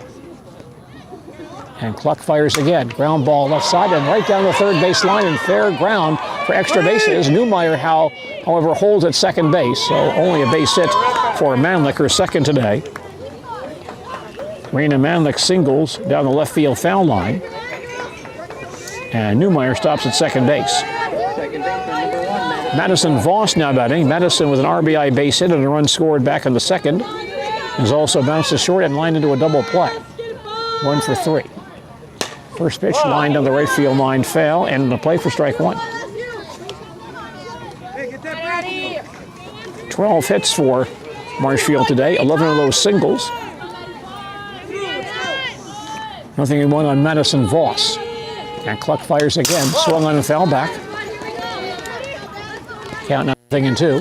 And Cluck fires again. Ground ball left side and right down the third base line and fair ground for extra bases. Newmeyer, however, holds at second base, so only a base hit for Manlick, her second today. Raina Manlick singles down the left field foul line. And Newmeyer stops at second base. Madison Voss now batting. Madison with an RBI base hit and a run scored back in the second. Has also bounced to short and lined into a double play. 1 for 3. First pitch lined on the right field line, foul, and the play for strike 1. 12 hits for Marshfield today, 11 of those singles. 0-1 on Madison Voss. And Cluck fires again, swung on and foul back. Count now 0-2.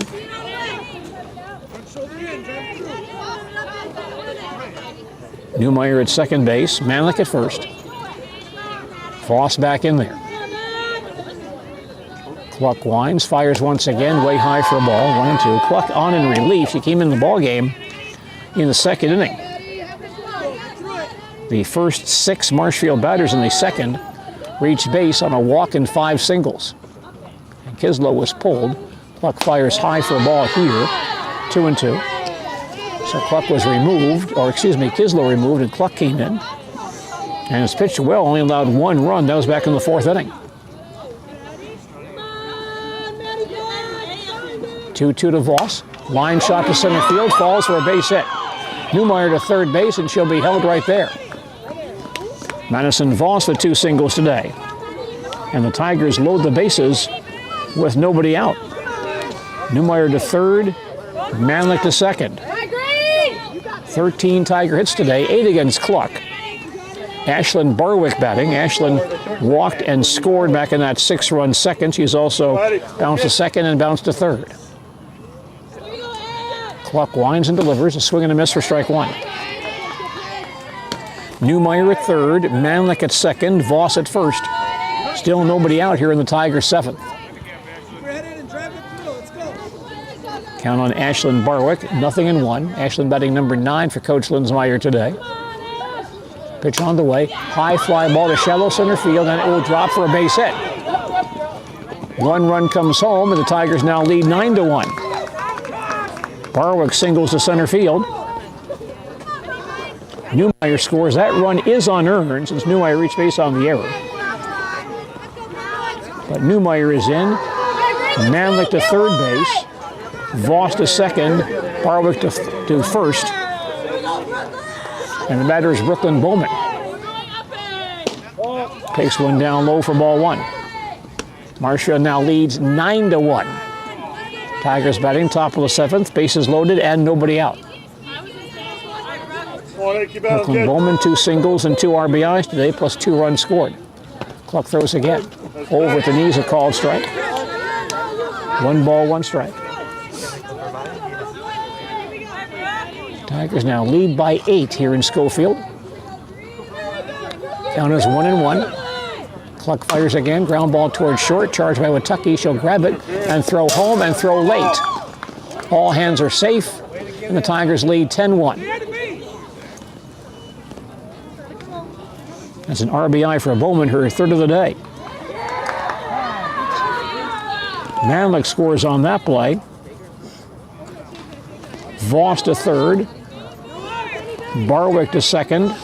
Newmeyer at second base, Manlick at first. Voss back in there. Cluck winds, fires once again, way high for a ball, 1-2. Cluck on in relief. She came in the ball game in the second inning. The first 6 Marshfield batters in the second reached base on a walk and 5 singles. And Kislow was pulled. Cluck fires high for a ball here, 2-2. So Cluck was removed, Kislow removed, and Cluck came in. And his pitched well, only allowed 1 run. That was back in the 4th inning. 2-2 to Voss. Line shot to center field, falls for a base hit. Newmeyer to third base, and she'll be held right there. Madison Voss with 2 singles today. And the Tigers load the bases with nobody out. Newmeyer to third, Manlick to second. 13 Tiger hits today, 8 against Cluck. Ashlyn Barwick batting. Ashlyn walked and scored back in that 6-run second. She's also bounced to second and bounced to third. Cluck winds and delivers, a swing and a miss for strike 1. Newmeyer at third, Manlick at second, Voss at first. Still nobody out here in the Tigers' 7th. Count on Ashlyn Barwick, 0-1. Ashlyn batting number 9 for Coach Linsmeyer today. Pitch on the way, high fly ball to shallow center field, and it will drop for a base hit. 1 run comes home, and the Tigers now lead 9-1. Barwick singles to center field. Newmeyer scores. That run is unearned since Newmeyer reached base on the error. But Newmeyer is in. Manlick to third base. Voss to second. Barwick to first. And the batter is Brooklyn Bowman. Takes one down low for ball 1. Marshfield now leads 9-1. Tigers batting top of the 7th. Bases loaded and nobody out. Brooklyn Bowman, 2 singles and 2 RBIs today, plus 2 runs scored. Cluck throws again. Over at the knees, a called strike. 1 ball, 1 strike. Tigers now lead by 8 here in Schofield. Count is 1-1. Cluck fires again, ground ball towards short, charged by Watucky. She'll grab it and throw home and throw late. All hands are safe, and the Tigers lead 10-1. That's an RBI for Bowman, her 3rd of the day. Manlick scores on that play. Voss to 3rd. Barwick to 2nd.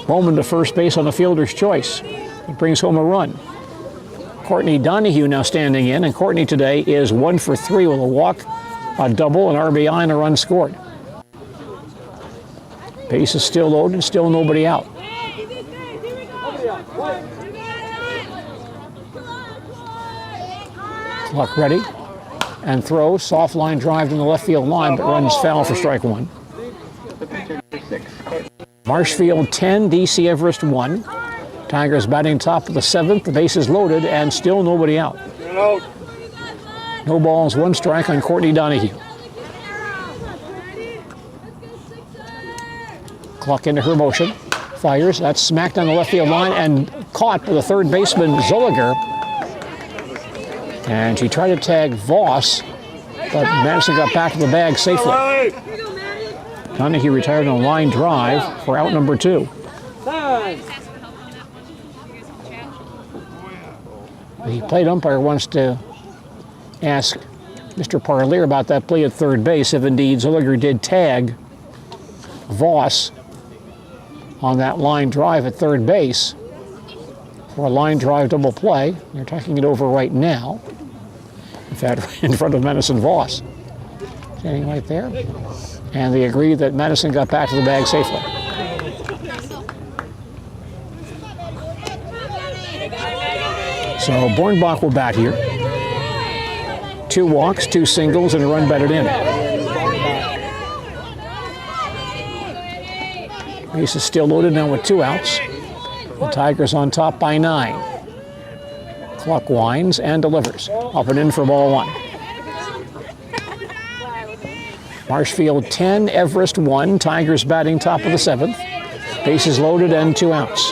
Bowman to first base on the fielder's choice. It brings home a run. Courtney Donahue now standing in, and Courtney today is 1 for 3 with a walk, a double, an RBI, and a run scored. Base is still loaded, still nobody out. Cluck ready and throws. Soft line drive in the left field line, but runs foul for strike 1. Marshfield 10, DC Everest 1. Tigers batting top of the 7th. The base is loaded and still nobody out. No balls, 1 strike on Courtney Donahue. Cluck into her motion. Fires. That's smacked on the left field line and caught by the 3rd baseman, Zolliger. And she tried to tag Voss, but Madison got back to the bag safely. Donahue retired on a line drive for out number 2. The plate umpire wants to ask Mr. Parlier about that play at 3rd base, if indeed Zolliger did tag Voss on that line drive at 3rd base for a line drive double play. They're talking it over right now. In fact, in front of Madison Voss. Standing right there. And they agree that Madison got back to the bag safely. So Bornbach will bat here. 2 walks, 2 singles, and a run batted in. Base is still loaded now with 2 outs. The Tigers on top by 9. Cluck winds and delivers. Up and in for ball 1. Marshfield 10, Everest 1. Tigers batting top of the 7th. Bases loaded and 2 outs.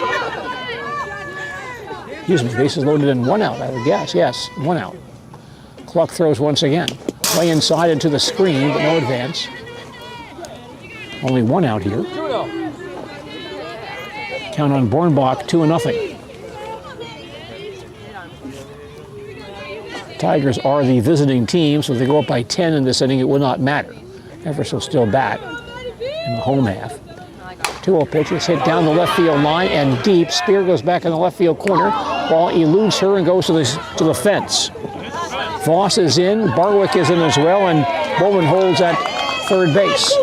Excuse me, bases loaded and 1 out, I would guess. Yes, 1 out. Cluck throws once again. Play inside into the screen, but no advance. Only 1 out here. Count on Bornbach, 2-0. Tigers are the visiting team, so if they go up by 10 in this inning, it will not matter. Everest will still bat in the home half. 2-0 pitch is hit down the left field line and deep. Spear goes back in the left field corner. Ball eludes her and goes to the fence. Voss is in, Barwick is in as well, and Bowman holds at 3rd base.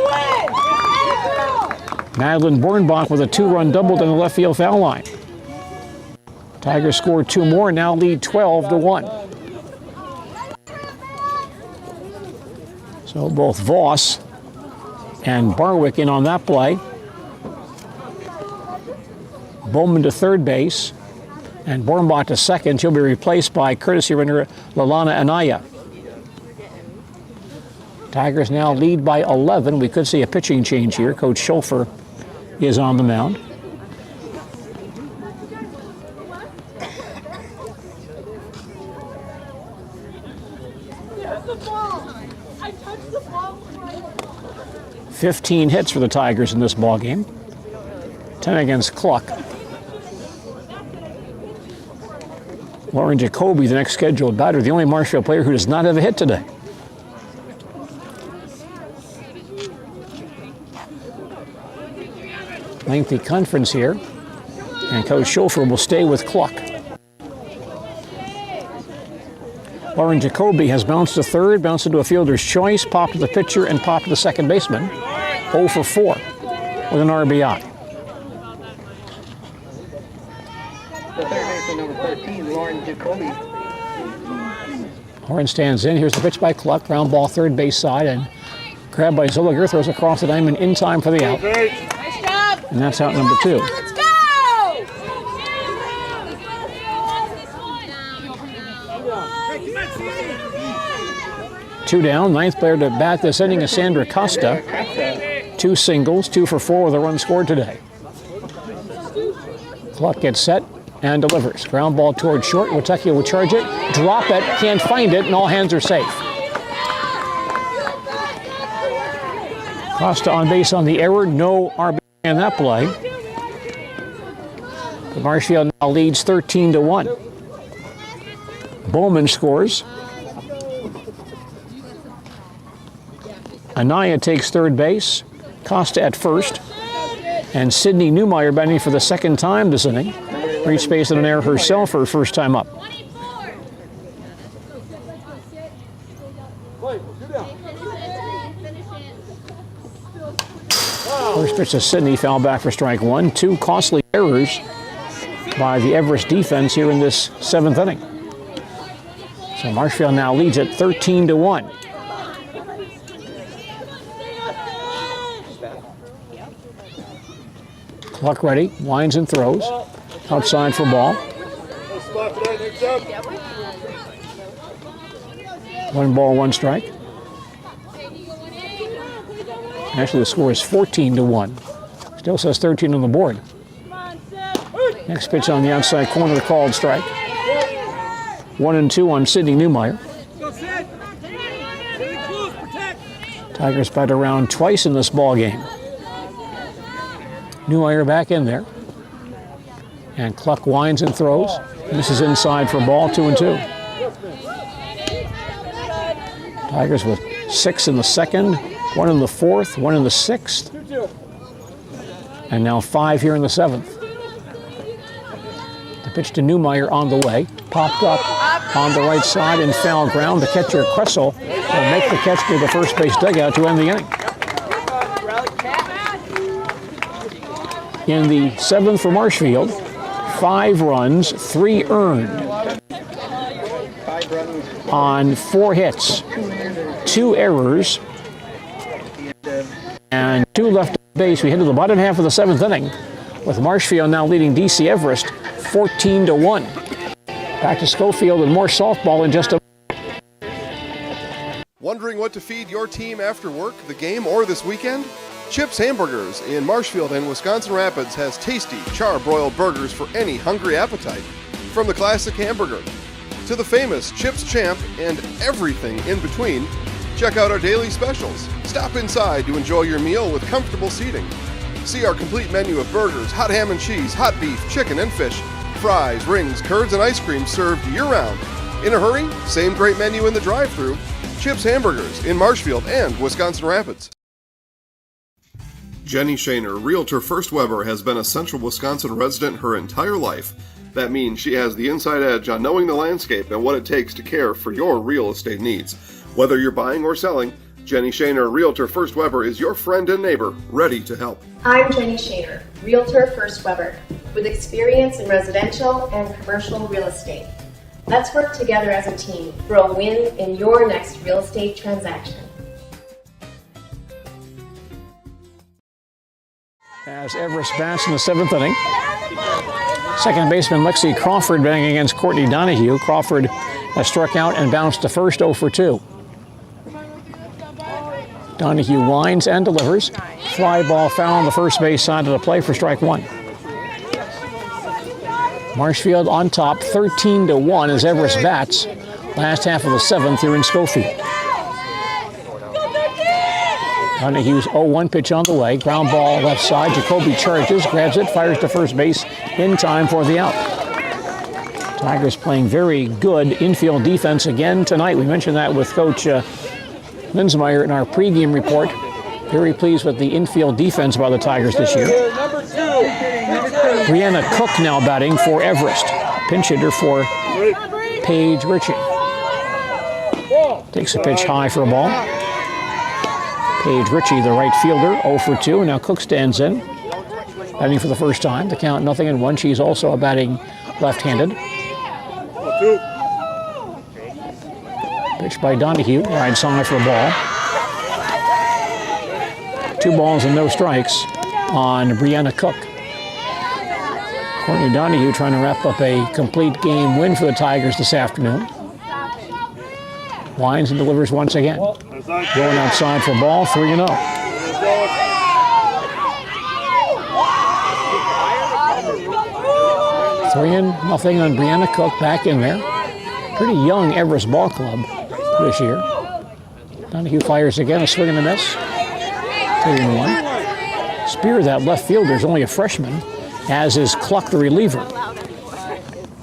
Madeline Bornbach with a 2-run double down the left field foul line. Tigers scored 2 more and now lead 12-1. So both Voss and Barwick in on that play. Bowman to 3rd base and Bornbach to 2nd. She'll be replaced by courtesy runner Lalana Anaya. Tigers now lead by 11. We could see a pitching change here. Coach Schulfer is on the mound. Touch the ball. I touched the ball. 15 hits for the Tigers in this ball game. 10 against Cluck. Lauren Jacoby, the next scheduled batter, the only Marshfield player who does not have a hit today. Lengthy conference here, and Coach Schofer will stay with Cluck. Lauren Jacoby has bounced to 3rd, bounced into a fielder's choice, popped to the pitcher, and popped to the 2nd baseman. 0 for 4 with an RBI. The 3rd baseman, number 13, Lauren Jacoby. Lauren stands in. Here's the pitch by Cluck. Ground ball 3rd base side, and grabbed by Zolliger, throws across the diamond in time for the out. And that's out number 2. Let's go! 2 down. 9th player to bat this inning is Sandra Costa. 2 singles, 2 for 4 with a run scored today. Clock gets set and delivers. Ground ball towards short. Witecchia will charge it, drop it, can't find it, and all hands are safe. Costa on base on the error, no RBI in that play. The Marshfield now leads 13-1. Bowman scores. Anaya takes third base. Costa at first. And Sydney Newmeyer batting for the second time this inning. Reached base on an error herself her first time up. First pitch to Sydney, foul back for strike 1. 2 costly errors by the Everest defense here in this 7th inning. So Marshfield now leads at 13-1. Clock ready, winds and throws. Outside for ball. 1 ball, 1 strike. Actually, the score is 14-1. Still says 13 on the board. Next pitch on the outside corner, called strike. 1-2 on Sydney Newmeyer. Tigers bat around twice in this ball game. Newmeyer back in there. And Cluck winds and throws. This is inside for ball, 2-2. Tigers with 6 in the second, 1 in the 4th, 1 in the 6th, and now 5 here in the 7th. The pitch to Newmeyer on the way, popped up on the right side in foul ground. The catcher, Kressel, will make the catch to the first base dugout to end the inning. In the 7th for Marshfield, 5 runs, 3 earned on 4 hits, 2 errors, and 2 left on base. We head to the bottom half of the 7th inning, with Marshfield now leading DC Everest 14-1. Back to Schofield and more softball in just a moment. Wondering what to feed your team after work, the game, or this weekend? Chips Hamburgers in Marshfield and Wisconsin Rapids has tasty char-broiled burgers for any hungry appetite. From the classic hamburger to the famous Chips Champ and everything in between, check out our daily specials. Stop inside to enjoy your meal with comfortable seating. See our complete menu of burgers, hot ham and cheese, hot beef, chicken and fish, fries, rings, curds, and ice cream served year-round. In a hurry? Same great menu in the drive-thru. Chips Hamburgers in Marshfield and Wisconsin Rapids. Jenny Shaner, Realtor First Weber, has been a Central Wisconsin resident her entire life. That means she has the inside edge on knowing the landscape and what it takes to care for your real estate needs. Whether you're buying or selling, Jenny Shaner, Realtor First Weber, is your friend and neighbor, ready to help. I'm Jenny Shaner, Realtor First Weber, with experience in residential and commercial real estate. Let's work together as a team for a win in your next real estate transaction. As Everest bats in the 7th inning. Second baseman Lexi Crawford batting against Courtney Donahue. Crawford has struck out and bounced to first, 0 for 2. Donahue winds and delivers. Fly ball foul on the first base side of the play for strike 1. Marshfield on top, 13-1 as Everest bats. Last half of the 7th here in Schofield. Donahue's 0-1 pitch on the way. Ground ball left side. Jacoby charges, grabs it, fires to first base in time for the out. Tigers playing very good infield defense again tonight. We mentioned that with Coach Linsmeyer in our pregame report. Very pleased with the infield defense by the Tigers this year. Brianna Cook now batting for Everest. Pinch hitter for Paige Ritchie. Takes a pitch high for a ball. Paige Ritchie, the right fielder, 0 for 2. And now Cook stands in, batting for the first time. The count 0-1. She's also a batting left-handed. Pitch by Donahue, rides high for a ball. 2 balls and no strikes. on Brianna Cook. Courtney Donahue trying to wrap up a complete game win for the Tigers this afternoon. Winds and delivers once again. Going outside for ball, 3-0. Three and nothing on Brianna Cook, back in there. Pretty young Everest Ball Club this year. Donahue fires again, a swing and a miss. 3-1. Spear, that left fielder, is only a freshman, as is Cluck, the reliever.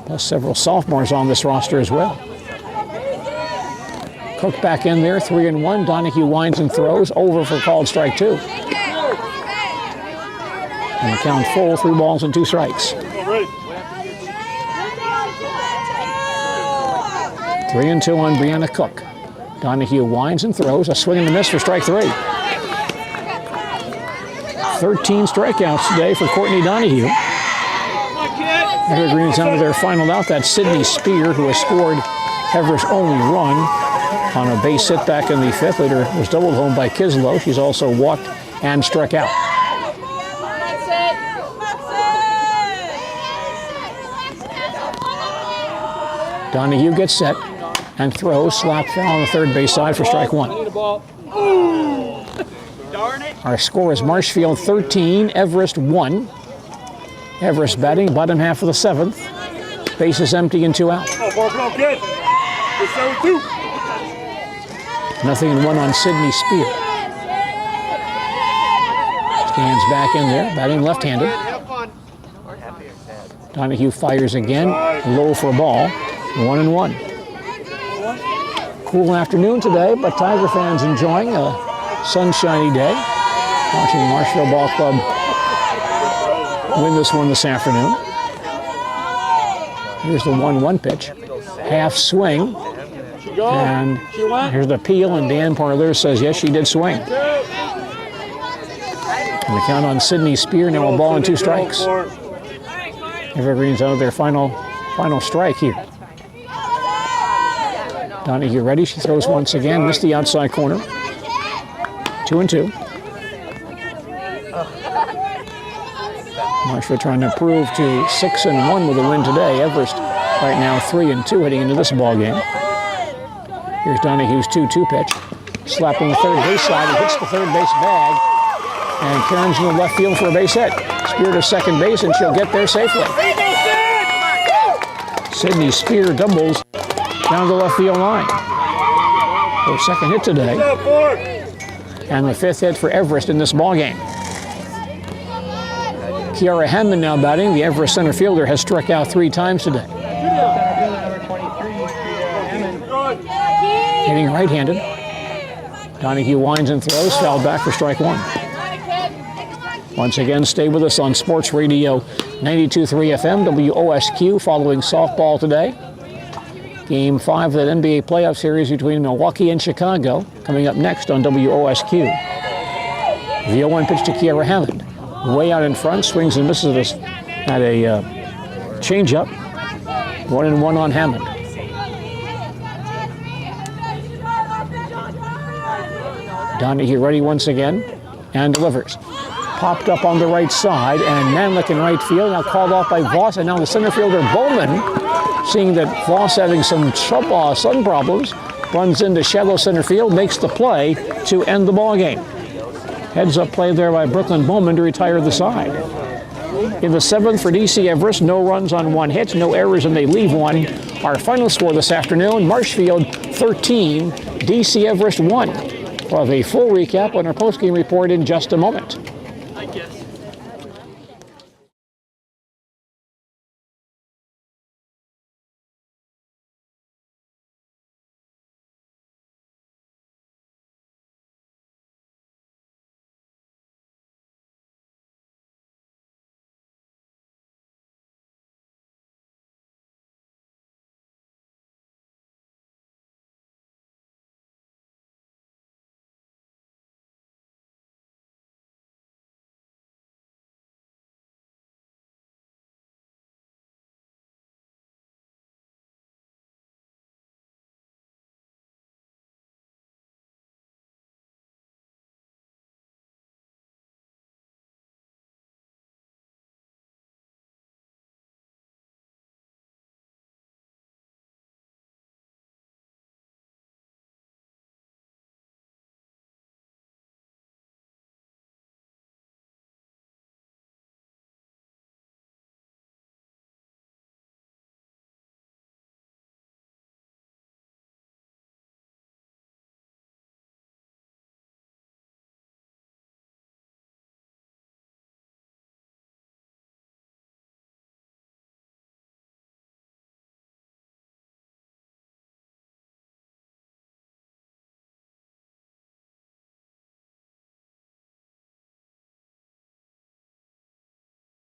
Plus several sophomores on this roster as well. Cook back in there, 3-1. Donahue winds and throws, over for called strike 2. And the count full, 3 balls and 2 strikes. 3-2 on Brianna Cook. Donahue winds and throws, a swing and a miss for strike 3. 13 strikeouts today for Courtney Donahue. Evergreen's under their final out. That's Sydney Spear, who has scored Everest's only run on a base hit back in the 5th. Later was doubled home by Kislow. She's also walked and struck out. Donahue gets set and throws. Slap foul on the third base side for strike 1. Our score is Marshfield 13, Everest 1. Everest batting, bottom half of the 7th. Bases empty and 2 out. Nothing and 1 on Sydney Spear. Stands back in there, batting left-handed. Donahue fires again, low for a ball. 1-1. Cool afternoon today, but Tiger fans enjoying a sunshiny day. Watching Marshfield Ball Club win this one this afternoon. Here's the 1-1 pitch. Half swing. And here's the peel, and Dan Parler says, yes, she did swing. And the count on Sydney Spear, now a ball and 2 strikes. Evergreen's out of their final strike here. Donahue ready, she throws once again, missed the outside corner. 2-2. Marshfield trying to improve to 6-1 with a win today. Everest right now 3-2 heading into this ball game. Here's Donahue's 2-2 pitch. Slapping the third base side, it hits the third base bag, and Cairns in the left field for a base hit. Spear to second base, and she'll get there safely. Sydney Spear doubles down the left field line. Her second hit today, and the 5th hit for Everest in this ball game. Kiara Hammond now batting. The Everest center fielder has struck out 3 times today. Hitting right-handed. Donahue winds and throws, fouled back for strike 1. Once again, stay with us on Sports Radio 92.3 FM, WOSQ, following softball today. Game 5 of that NBA playoff series between Milwaukee and Chicago, coming up next on WOSQ. The 0-1 pitch to Kiara Hammond. Way out in front, swings and misses at a changeup. 1-1 on Hammond. Donahue ready once again and delivers. Popped up on the right side, and Manlick in right field, now called off by Voss, and now the center fielder Bowman, seeing that Voss having some sun problems, runs into shallow center field, makes the play to end the ball game. Heads up play there by Brooklyn Bowman to retire the side. In the 7th for DC Everest, no runs on 1 hit, no errors, and they leave 1. Our final score this afternoon, Marshfield 13, DC Everest 1. We'll have a full recap on our postgame report in just a moment.